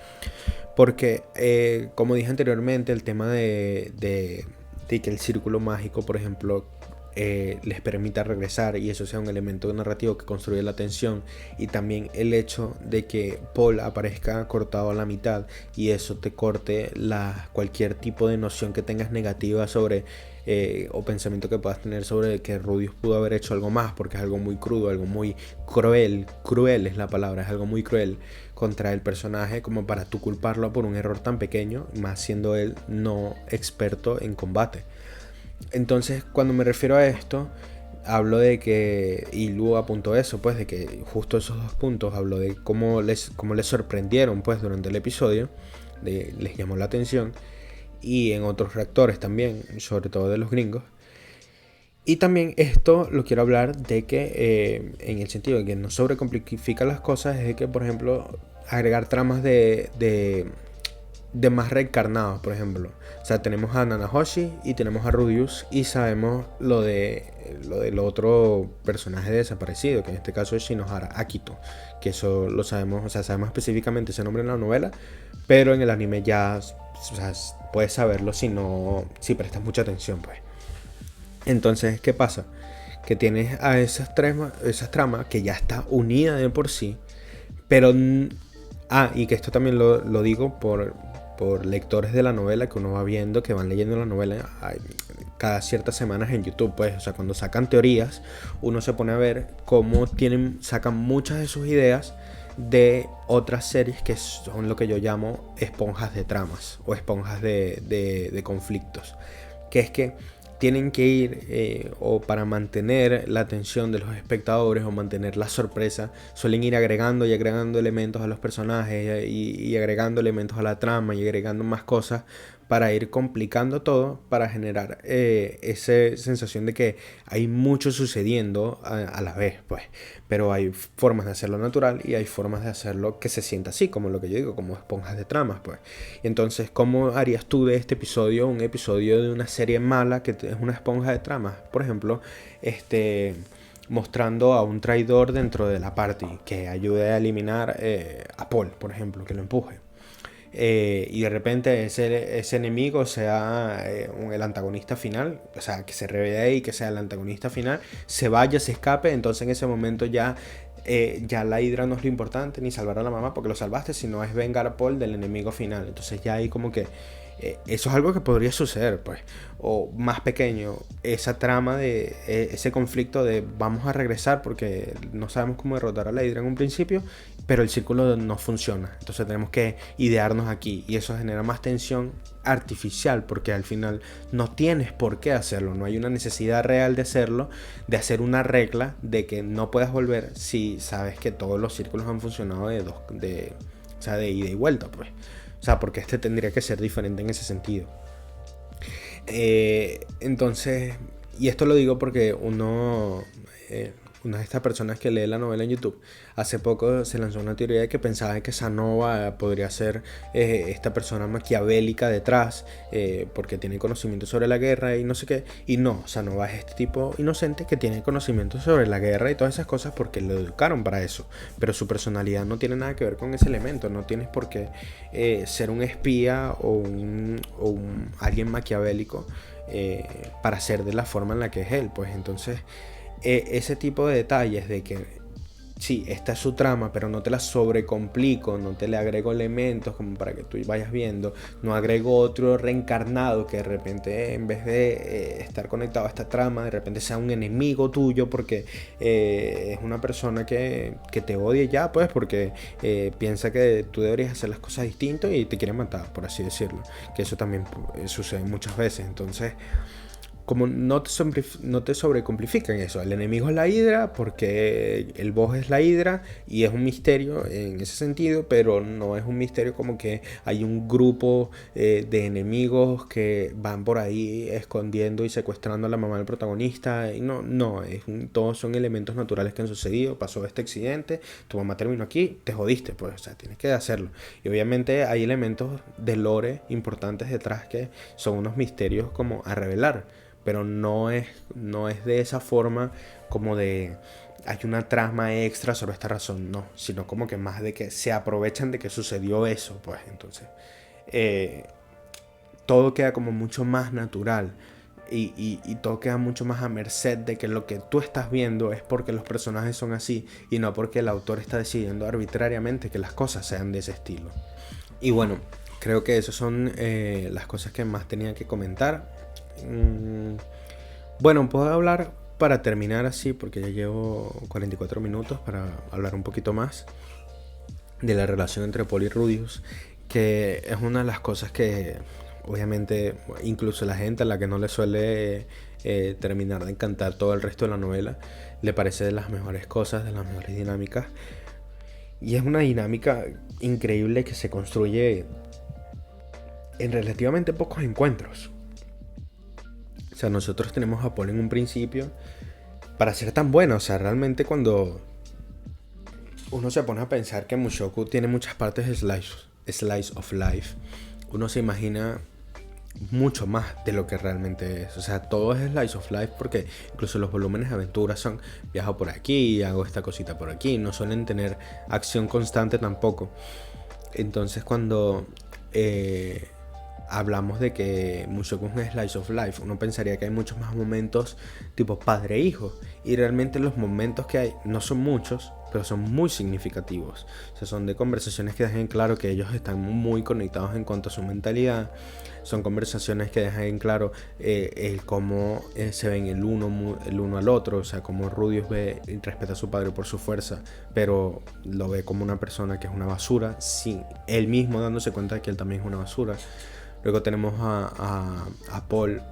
porque como dije anteriormente, el tema de que el círculo mágico, por ejemplo, les permita regresar y eso sea un elemento narrativo que construye la tensión, y también el hecho de que Paul aparezca cortado a la mitad y eso te corte cualquier tipo de noción que tengas negativa sobre o pensamiento que puedas tener sobre que Rudius pudo haber hecho algo más, porque es algo muy crudo, algo muy cruel es la palabra, es algo muy cruel contra el personaje como para tú culparlo por un error tan pequeño, más siendo él no experto en combate. Entonces, cuando me refiero a esto, hablo de que, y luego apunto eso, pues, de que justo esos dos puntos, hablo de cómo les sorprendieron, pues, durante el episodio, les llamó la atención, y en otros reactores también, sobre todo de los gringos. Y también esto lo quiero hablar de que, en el sentido de que no sobrecomplifica las cosas, es de que, por ejemplo, agregar tramas de más reencarnados, por ejemplo. O sea, tenemos a Nanahoshi y tenemos a Rudius y sabemos lo del otro personaje desaparecido, que en este caso es Shinohara Akito, que eso lo sabemos, o sea, sabemos específicamente ese nombre en la novela, pero en el anime ya, o sea, puedes saberlo si prestas mucha atención, pues. Entonces, ¿qué pasa? Que tienes a esas tramas que ya está unida de por sí, pero y que esto también lo digo por lectores de la novela que uno va viendo, que van leyendo la novela cada ciertas semanas en YouTube, pues, o sea, cuando sacan teorías, uno se pone a ver cómo sacan muchas de sus ideas de otras series que son lo que yo llamo esponjas de tramas o esponjas de conflictos, que es que tienen que ir, o para mantener la atención de los espectadores o mantener la sorpresa, suelen ir agregando y agregando elementos a los personajes y agregando elementos a la trama y agregando más cosas para ir complicando todo, para generar esa sensación de que hay mucho sucediendo a la vez, pues. Pero hay formas de hacerlo natural y hay formas de hacerlo que se sienta así, como lo que yo digo, como esponjas de tramas, pues. Y entonces, ¿cómo harías tú de este episodio un episodio de una serie mala que es una esponja de tramas? Por ejemplo, mostrando a un traidor dentro de la party que ayude a eliminar a Paul, por ejemplo, que lo empuje. Y de repente ese enemigo sea el antagonista final, o sea, que se revele y que sea el antagonista final, se vaya, se escape, entonces en ese momento ya la Hydra no es lo importante, ni salvar a la mamá porque lo salvaste, sino es vengar a Paul del enemigo final. Entonces ya ahí como que eso es algo que podría suceder, pues. O más pequeño, esa trama de ese conflicto de vamos a regresar porque no sabemos cómo derrotar a la Hydra en un principio, pero el círculo no funciona. Entonces tenemos que idearnos aquí y eso genera más tensión artificial porque al final no tienes por qué hacerlo, no hay una necesidad real de hacerlo, de hacer una regla de que no puedas volver si sabes que todos los círculos han funcionado de ida y vuelta, pues. O sea, porque este tendría que ser diferente en ese sentido. Entonces, y esto lo digo porque una de estas personas que lee la novela en YouTube, hace poco se lanzó una teoría de que pensaba que Sanova podría ser esta persona maquiavélica detrás, porque tiene conocimiento sobre la guerra y no sé qué. Y no, Sanova es este tipo inocente que tiene conocimiento sobre la guerra y todas esas cosas porque lo educaron para eso. Pero su personalidad no tiene nada que ver con ese elemento. No tienes por qué ser un espía o alguien maquiavélico para ser de la forma en la que es él. Pues entonces ese tipo de detalles de que sí, esta es su trama, pero no te la sobrecomplico, no te le agrego elementos como para que tú vayas viendo, no agrego otro reencarnado que de repente en vez de estar conectado a esta trama, de repente sea un enemigo tuyo porque es una persona que te odia ya, pues porque piensa que tú deberías hacer las cosas distinto y te quiere matar, por así decirlo, que eso también sucede muchas veces. Entonces, como no te sobrecomplifican eso. El enemigo es la Hydra porque el boss es la Hydra y es un misterio en ese sentido, pero no es un misterio como que hay un grupo de enemigos que van por ahí escondiendo y secuestrando a la mamá del protagonista. Y no, todos son elementos naturales que han sucedido. Pasó este accidente, tu mamá terminó aquí, te jodiste, pues, o sea, tienes que hacerlo. Y obviamente hay elementos de lore importantes detrás que son unos misterios como a revelar. Pero no es de esa forma como de hay una trama extra sobre esta razón, no, sino como que más de que se aprovechan de que sucedió eso, pues entonces todo queda como mucho más natural y todo queda mucho más a merced de que lo que tú estás viendo es porque los personajes son así y no porque el autor está decidiendo arbitrariamente que las cosas sean de ese estilo. Y bueno, creo que esas son las cosas que más tenía que comentar. Bueno, puedo hablar para terminar así, porque ya llevo 44 minutos para hablar un poquito más de la relación entre Paul y Rudius, que es una de las cosas que obviamente incluso la gente a la que no le suele terminar de encantar todo el resto de la novela, le parece de las mejores cosas, de las mejores dinámicas. Y es una dinámica increíble que se construye en relativamente pocos encuentros. O sea, nosotros tenemos a Paul en un principio para ser tan bueno. O sea, realmente cuando uno se pone a pensar que Mushoku tiene muchas partes de slice of life, uno se imagina mucho más de lo que realmente es. O sea, todo es slice of life porque incluso los volúmenes de aventuras son viajo por aquí, hago esta cosita por aquí, no suelen tener acción constante tampoco. Entonces cuando hablamos de que Mushoku es un slice of life, uno pensaría que hay muchos más momentos tipo padre e hijo, y realmente los momentos que hay no son muchos, pero son muy significativos. O sea, son de conversaciones que dejan claro que ellos están muy conectados en cuanto a su mentalidad. Son conversaciones que dejan en claro el cómo se ven el uno al otro. O sea, cómo Rudius ve y respeta a su padre por su fuerza, pero lo ve como una persona que es una basura, sin él mismo dándose cuenta de que él también es una basura. Luego tenemos a Paul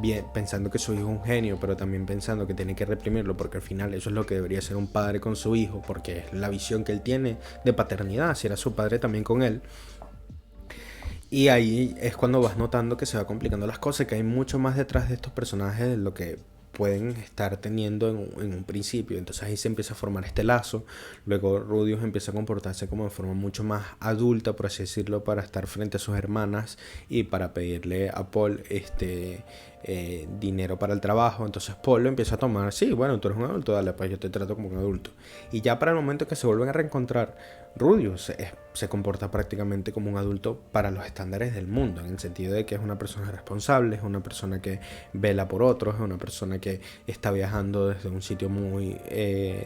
bien, pensando que su hijo es un genio, pero también pensando que tiene que reprimirlo, porque al final eso es lo que debería ser un padre con su hijo, porque es la visión que él tiene de paternidad, si era su padre también con él. Y ahí es cuando vas notando que se va complicando las cosas, que hay mucho más detrás de estos personajes de lo que pueden estar teniendo en un principio. Entonces ahí se empieza a formar este lazo. Luego Rudius empieza a comportarse como de forma mucho más adulta, por así decirlo, para estar frente a sus hermanas y para pedirle a Paul dinero para el trabajo. Entonces Paul lo empieza a tomar, sí, bueno, tú eres un adulto, dale, pues yo te trato como un adulto. Y ya para el momento que se vuelven a reencontrar, Rudius se comporta prácticamente como un adulto para los estándares del mundo, en el sentido de que es una persona responsable, es una persona que vela por otros, es una persona que está viajando desde un sitio muy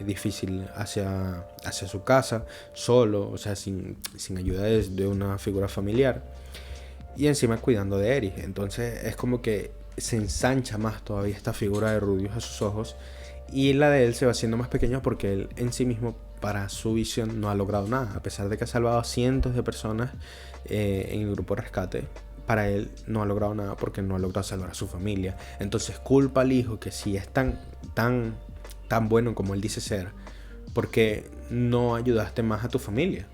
difícil hacia su casa, solo, o sea, sin ayuda de una figura familiar, y encima cuidando de Eri. Entonces es como que se ensancha más todavía esta figura de Rudius a sus ojos, y la de él se va haciendo más pequeña porque él en sí mismo, para su visión, no ha logrado nada. A pesar de que ha salvado a cientos de personas en el grupo rescate, para él no ha logrado nada porque no ha logrado salvar a su familia. Entonces culpa al hijo que si es tan bueno como él dice ser, porque no ayudaste más a tu familia.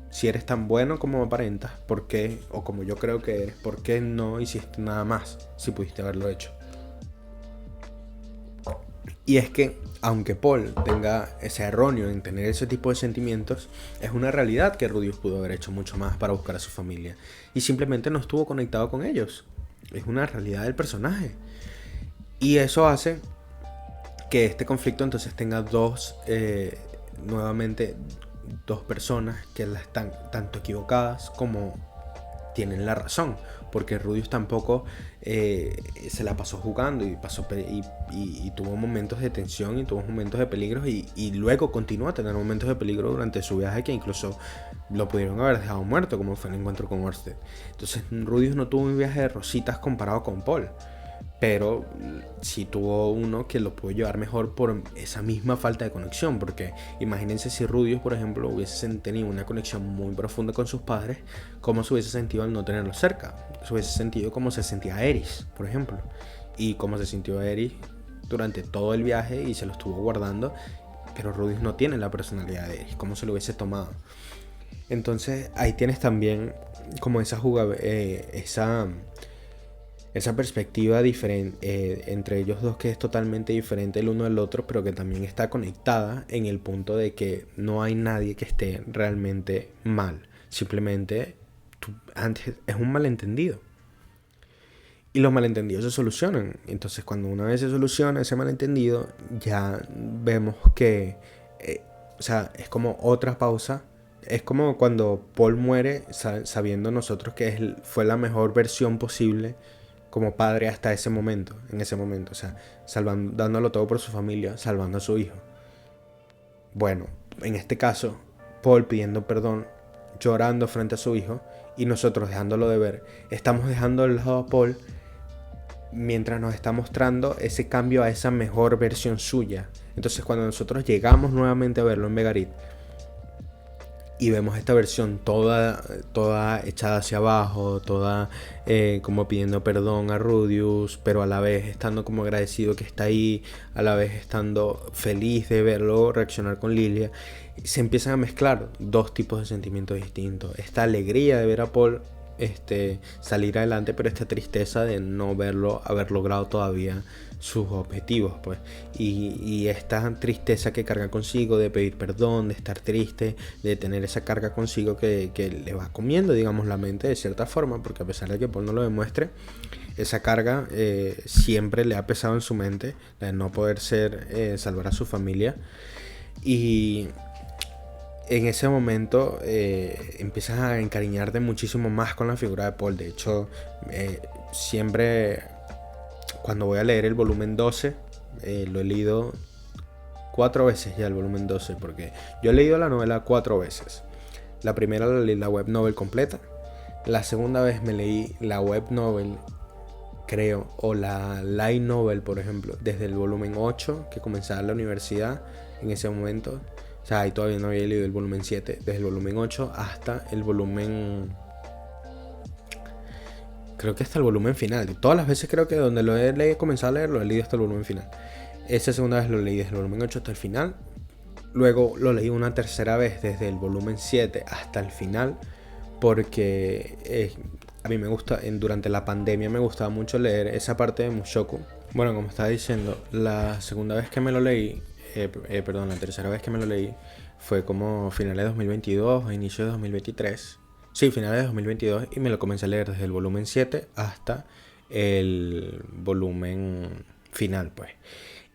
Si eres tan bueno como aparentas, ¿por qué? O como yo creo que eres, ¿por qué no hiciste nada más si pudiste haberlo hecho? Y es que, aunque Paul tenga ese erróneo en tener ese tipo de sentimientos, es una realidad que Rudius pudo haber hecho mucho más para buscar a su familia. Y simplemente no estuvo conectado con ellos. Es una realidad del personaje. Y eso hace que este conflicto entonces tenga nuevamente dos personas que la están tanto equivocadas como tienen la razón, porque Rudius tampoco se la pasó jugando y tuvo momentos de tensión y tuvo momentos de peligro y luego continuó a tener momentos de peligro durante su viaje que incluso lo pudieron haber dejado muerto, como fue el encuentro con Orsted. Entonces Rudius no tuvo un viaje de rositas comparado con Paul, pero sí tuvo uno que lo pudo llevar mejor por esa misma falta de conexión, porque imagínense si Rudius, por ejemplo, hubiese tenido una conexión muy profunda con sus padres, cómo se hubiese sentido al no tenerlos cerca, se hubiese sentido como se sentía Eris, por ejemplo, y cómo se sintió Eris durante todo el viaje y se lo estuvo guardando, pero Rudius no tiene la personalidad de Eris, cómo se lo hubiese tomado. Entonces ahí tienes también como esa perspectiva diferente entre ellos dos, que es totalmente diferente el uno del otro, pero que también está conectada en el punto de que no hay nadie que esté realmente mal. Simplemente antes es un malentendido. Y los malentendidos se solucionan. Entonces cuando una vez se soluciona ese malentendido, ya vemos que o sea, es como otra pausa. Es como cuando Paul muere sabiendo nosotros que fue la mejor versión posible como padre hasta ese momento, en ese momento, o sea, dándolo todo por su familia, salvando a su hijo. Bueno, en este caso, Paul pidiendo perdón, llorando frente a su hijo, y nosotros dejándolo de ver. Estamos dejando de lado a Paul mientras nos está mostrando ese cambio a esa mejor versión suya. Entonces cuando nosotros llegamos nuevamente a verlo en Megarit y vemos esta versión toda echada hacia abajo, toda como pidiendo perdón a Rudeus, pero a la vez estando como agradecido que está ahí, a la vez estando feliz de verlo reaccionar con Lilia, se empiezan a mezclar dos tipos de sentimientos distintos. Esta alegría de ver a Paul salir adelante, pero esta tristeza de no haber logrado todavía sus objetivos, pues, y esta tristeza que carga consigo de pedir perdón, de estar triste, de tener esa carga consigo que le va comiendo, digamos, la mente de cierta forma, porque a pesar de que Paul no lo demuestre, esa carga siempre le ha pesado en su mente, de no poder salvar a su familia. Y en ese momento empiezas a encariñarte muchísimo más con la figura de Paul. De hecho, siempre cuando voy a leer el volumen 12, lo he leído 4 veces ya, el volumen 12, porque yo he leído la novela 4 veces. La primera la leí la web novel completa. La segunda vez me leí la web novel, creo, o la light novel, por ejemplo, desde el volumen 8, que comenzaba en la universidad en ese momento. O sea, ahí todavía no había leído el volumen 7, desde el volumen 8 hasta el volumen... Creo que hasta el volumen final. Todas las veces creo que donde lo he comenzado a leer, lo he leído hasta el volumen final. Esa segunda vez lo leí desde el volumen 8 hasta el final. Luego lo leí una tercera vez desde el volumen 7 hasta el final. Porque a mí me gusta, durante la pandemia me gustaba mucho leer esa parte de Mushoku. Bueno, como estaba diciendo, la segunda vez que me lo leí... la tercera vez que me lo leí fue como finales de 2022 o inicio de 2023. Sí, finales de 2022, y me lo comencé a leer desde el volumen 7 hasta el volumen final, pues.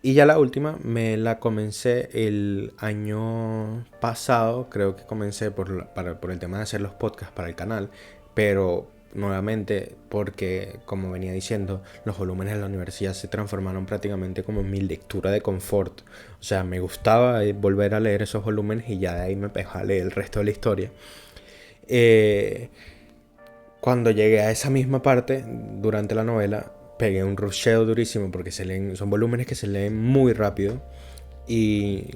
Y ya la última me la comencé el año pasado, creo que comencé por el tema de hacer los podcasts para el canal, pero nuevamente porque, como venía diciendo, los volúmenes de la universidad se transformaron prácticamente como en mi lectura de confort. O sea, me gustaba volver a leer esos volúmenes y ya de ahí me pegaba a leer el resto de la historia. Cuando llegué a esa misma parte durante la novela, pegué un rusheo durísimo porque son volúmenes que se leen muy rápido, y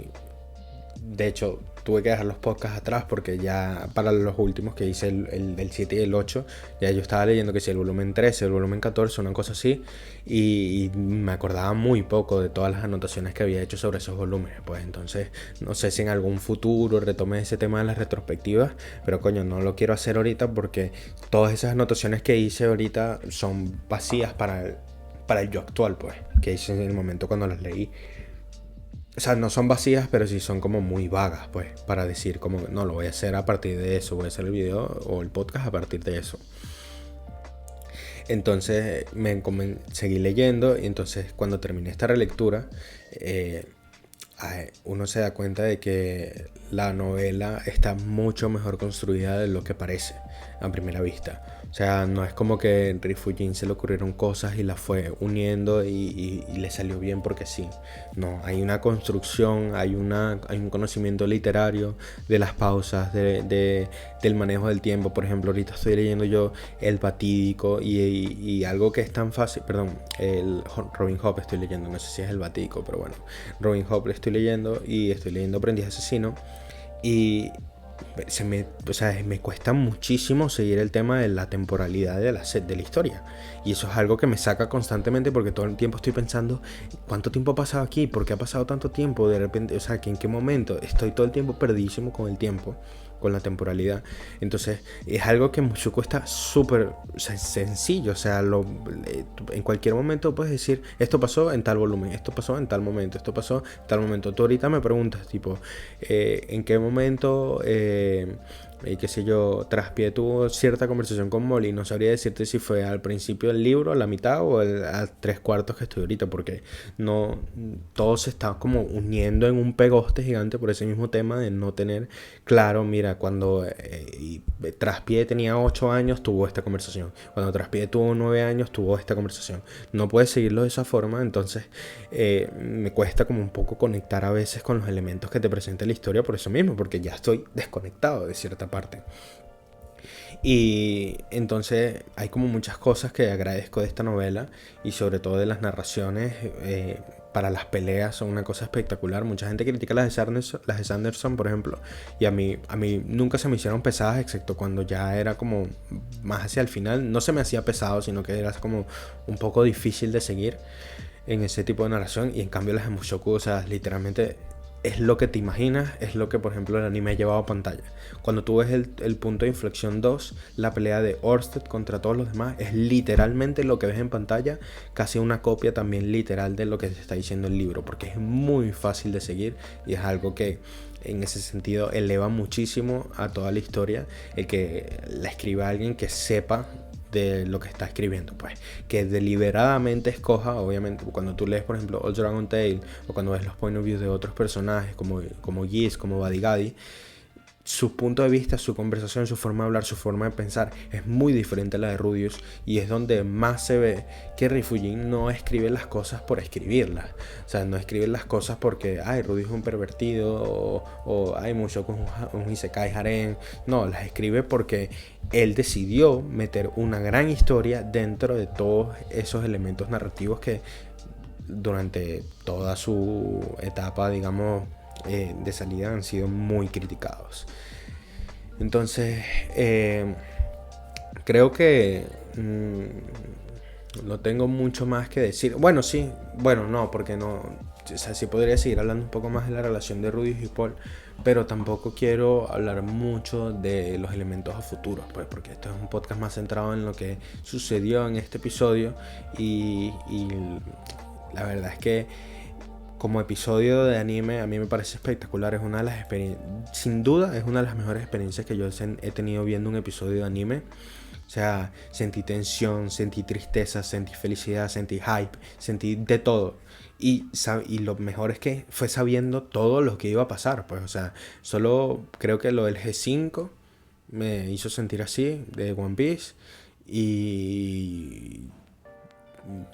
de hecho tuve que dejar los podcasts atrás porque ya para los últimos que hice, el 7 y el 8, ya yo estaba leyendo que si el volumen 13, el volumen 14, una cosa así, y me acordaba muy poco de todas las anotaciones que había hecho sobre esos volúmenes. Pues entonces no sé si en algún futuro retome ese tema de las retrospectivas, pero coño, no lo quiero hacer ahorita porque todas esas anotaciones que hice ahorita son vacías para el yo actual, pues, que hice en el momento cuando las leí. O sea, no son vacías, pero sí son como muy vagas, pues, para decir como, no, lo voy a hacer a partir de eso, voy a hacer el video o el podcast a partir de eso. Entonces seguí leyendo, y entonces cuando terminé esta relectura, uno se da cuenta de que la novela está mucho mejor construida de lo que parece a primera vista. O sea, no es como que a Rifujin se le ocurrieron cosas y las fue uniendo y le salió bien porque sí. No, hay una construcción, hay un conocimiento literario de las pausas, del manejo del tiempo. Por ejemplo, ahorita estoy leyendo yo El Batídico y algo que es tan fácil, perdón, el Robin Hood estoy leyendo, no sé si es El Batídico, pero bueno, Robin Hood estoy leyendo, y estoy leyendo Aprendiz Asesino, y me cuesta muchísimo seguir el tema de la temporalidad de la historia, y eso es algo que me saca constantemente porque todo el tiempo estoy pensando cuánto tiempo ha pasado aquí, por qué ha pasado tanto tiempo de repente, o sea, que en qué momento estoy todo el tiempo perdidísimo con el tiempo, con la temporalidad. Entonces es algo que Mushoku está súper sencillo. O sea, en cualquier momento puedes decir, esto pasó en tal volumen, esto pasó en tal momento, esto pasó en tal momento. Tú ahorita me preguntas tipo, ¿en qué momento qué sé yo, Traspié tuvo cierta conversación con Molly? No sabría decirte si fue al principio del libro, a la mitad, o a 3/4 que estoy ahorita, porque no, todo se está como uniendo en un pegoste gigante por ese mismo tema de no tener claro, mira, cuando y Traspié tenía 8 años, tuvo esta conversación. Cuando Traspié tuvo 9 años, tuvo esta conversación. No puedes seguirlo de esa forma, entonces me cuesta como un poco conectar a veces con los elementos que te presenta la historia por eso mismo, porque ya estoy desconectado de cierta parte. Y entonces hay como muchas cosas que agradezco de esta novela y sobre todo de las narraciones. Para las peleas son una cosa espectacular. Mucha gente critica las de Sanderson, por ejemplo, y a mí nunca se me hicieron pesadas, excepto cuando ya era como más hacia el final. No se me hacía pesado, sino que era como un poco difícil de seguir en ese tipo de narración. Y en cambio las de Mushoku, o sea, literalmente es lo que te imaginas, es lo que por ejemplo el anime ha llevado a pantalla. Cuando tú ves el punto de inflexión 2, la pelea de Orsted contra todos los demás, es literalmente lo que ves en pantalla, casi una copia también literal de lo que se está diciendo el libro, porque es muy fácil de seguir y es algo que en ese sentido eleva muchísimo a toda la historia, el que la escriba alguien que sepa de lo que está escribiendo, pues que deliberadamente escoja. Obviamente cuando tú lees por ejemplo Old Dragon Tale o cuando ves los point of view de otros personajes como Geese, como Badigadi, su punto de vista, su conversación, su forma de hablar, su forma de pensar es muy diferente a la de Rudius, y es donde más se ve que Rifujin no escribe las cosas por escribirlas. O sea, no escribe las cosas porque Rudius es un pervertido o Mushoku es un isekai harem. No, las escribe porque él decidió meter una gran historia dentro de todos esos elementos narrativos que durante toda su etapa, digamos, de salida han sido muy criticados. Entonces creo que no tengo mucho más que decir. Bueno, sí, bueno, no, porque no, o sea, sí podría seguir hablando un poco más de la relación de Rudius y Paul, pero tampoco quiero hablar mucho de los elementos a futuro, pues, porque esto es un podcast más centrado en lo que sucedió en este episodio, y la verdad es que como episodio de anime a mí me parece espectacular. Es una de las sin duda es una de las mejores experiencias que yo he tenido viendo un episodio de anime. O sea, sentí tensión, sentí tristeza, sentí felicidad, sentí hype, sentí de todo. Y lo mejor es que fue sabiendo todo lo que iba a pasar, pues, o sea, solo creo que lo del G5 me hizo sentir así, de One Piece, y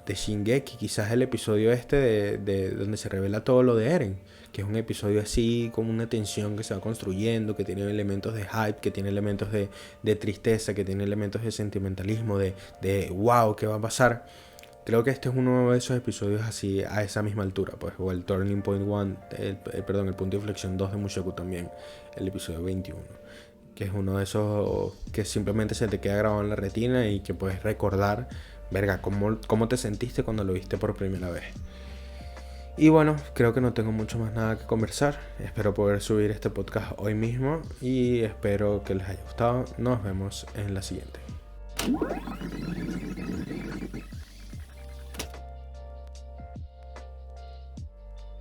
de Shingeki, quizás el episodio este de donde se revela todo lo de Eren, que es un episodio así con una tensión que se va construyendo, que tiene elementos de hype, que tiene elementos de tristeza, que tiene elementos de sentimentalismo, de wow, ¿qué va a pasar? Creo que este es uno de esos episodios así a esa misma altura, pues, o el Turning Point 1, el punto de inflexión 2 de Mushoku también, el episodio 21, que es uno de esos que simplemente se te queda grabado en la retina y que puedes recordar, verga, cómo te sentiste cuando lo viste por primera vez. Y bueno, creo que no tengo mucho más nada que conversar. Espero poder subir este podcast hoy mismo y espero que les haya gustado. Nos vemos en la siguiente.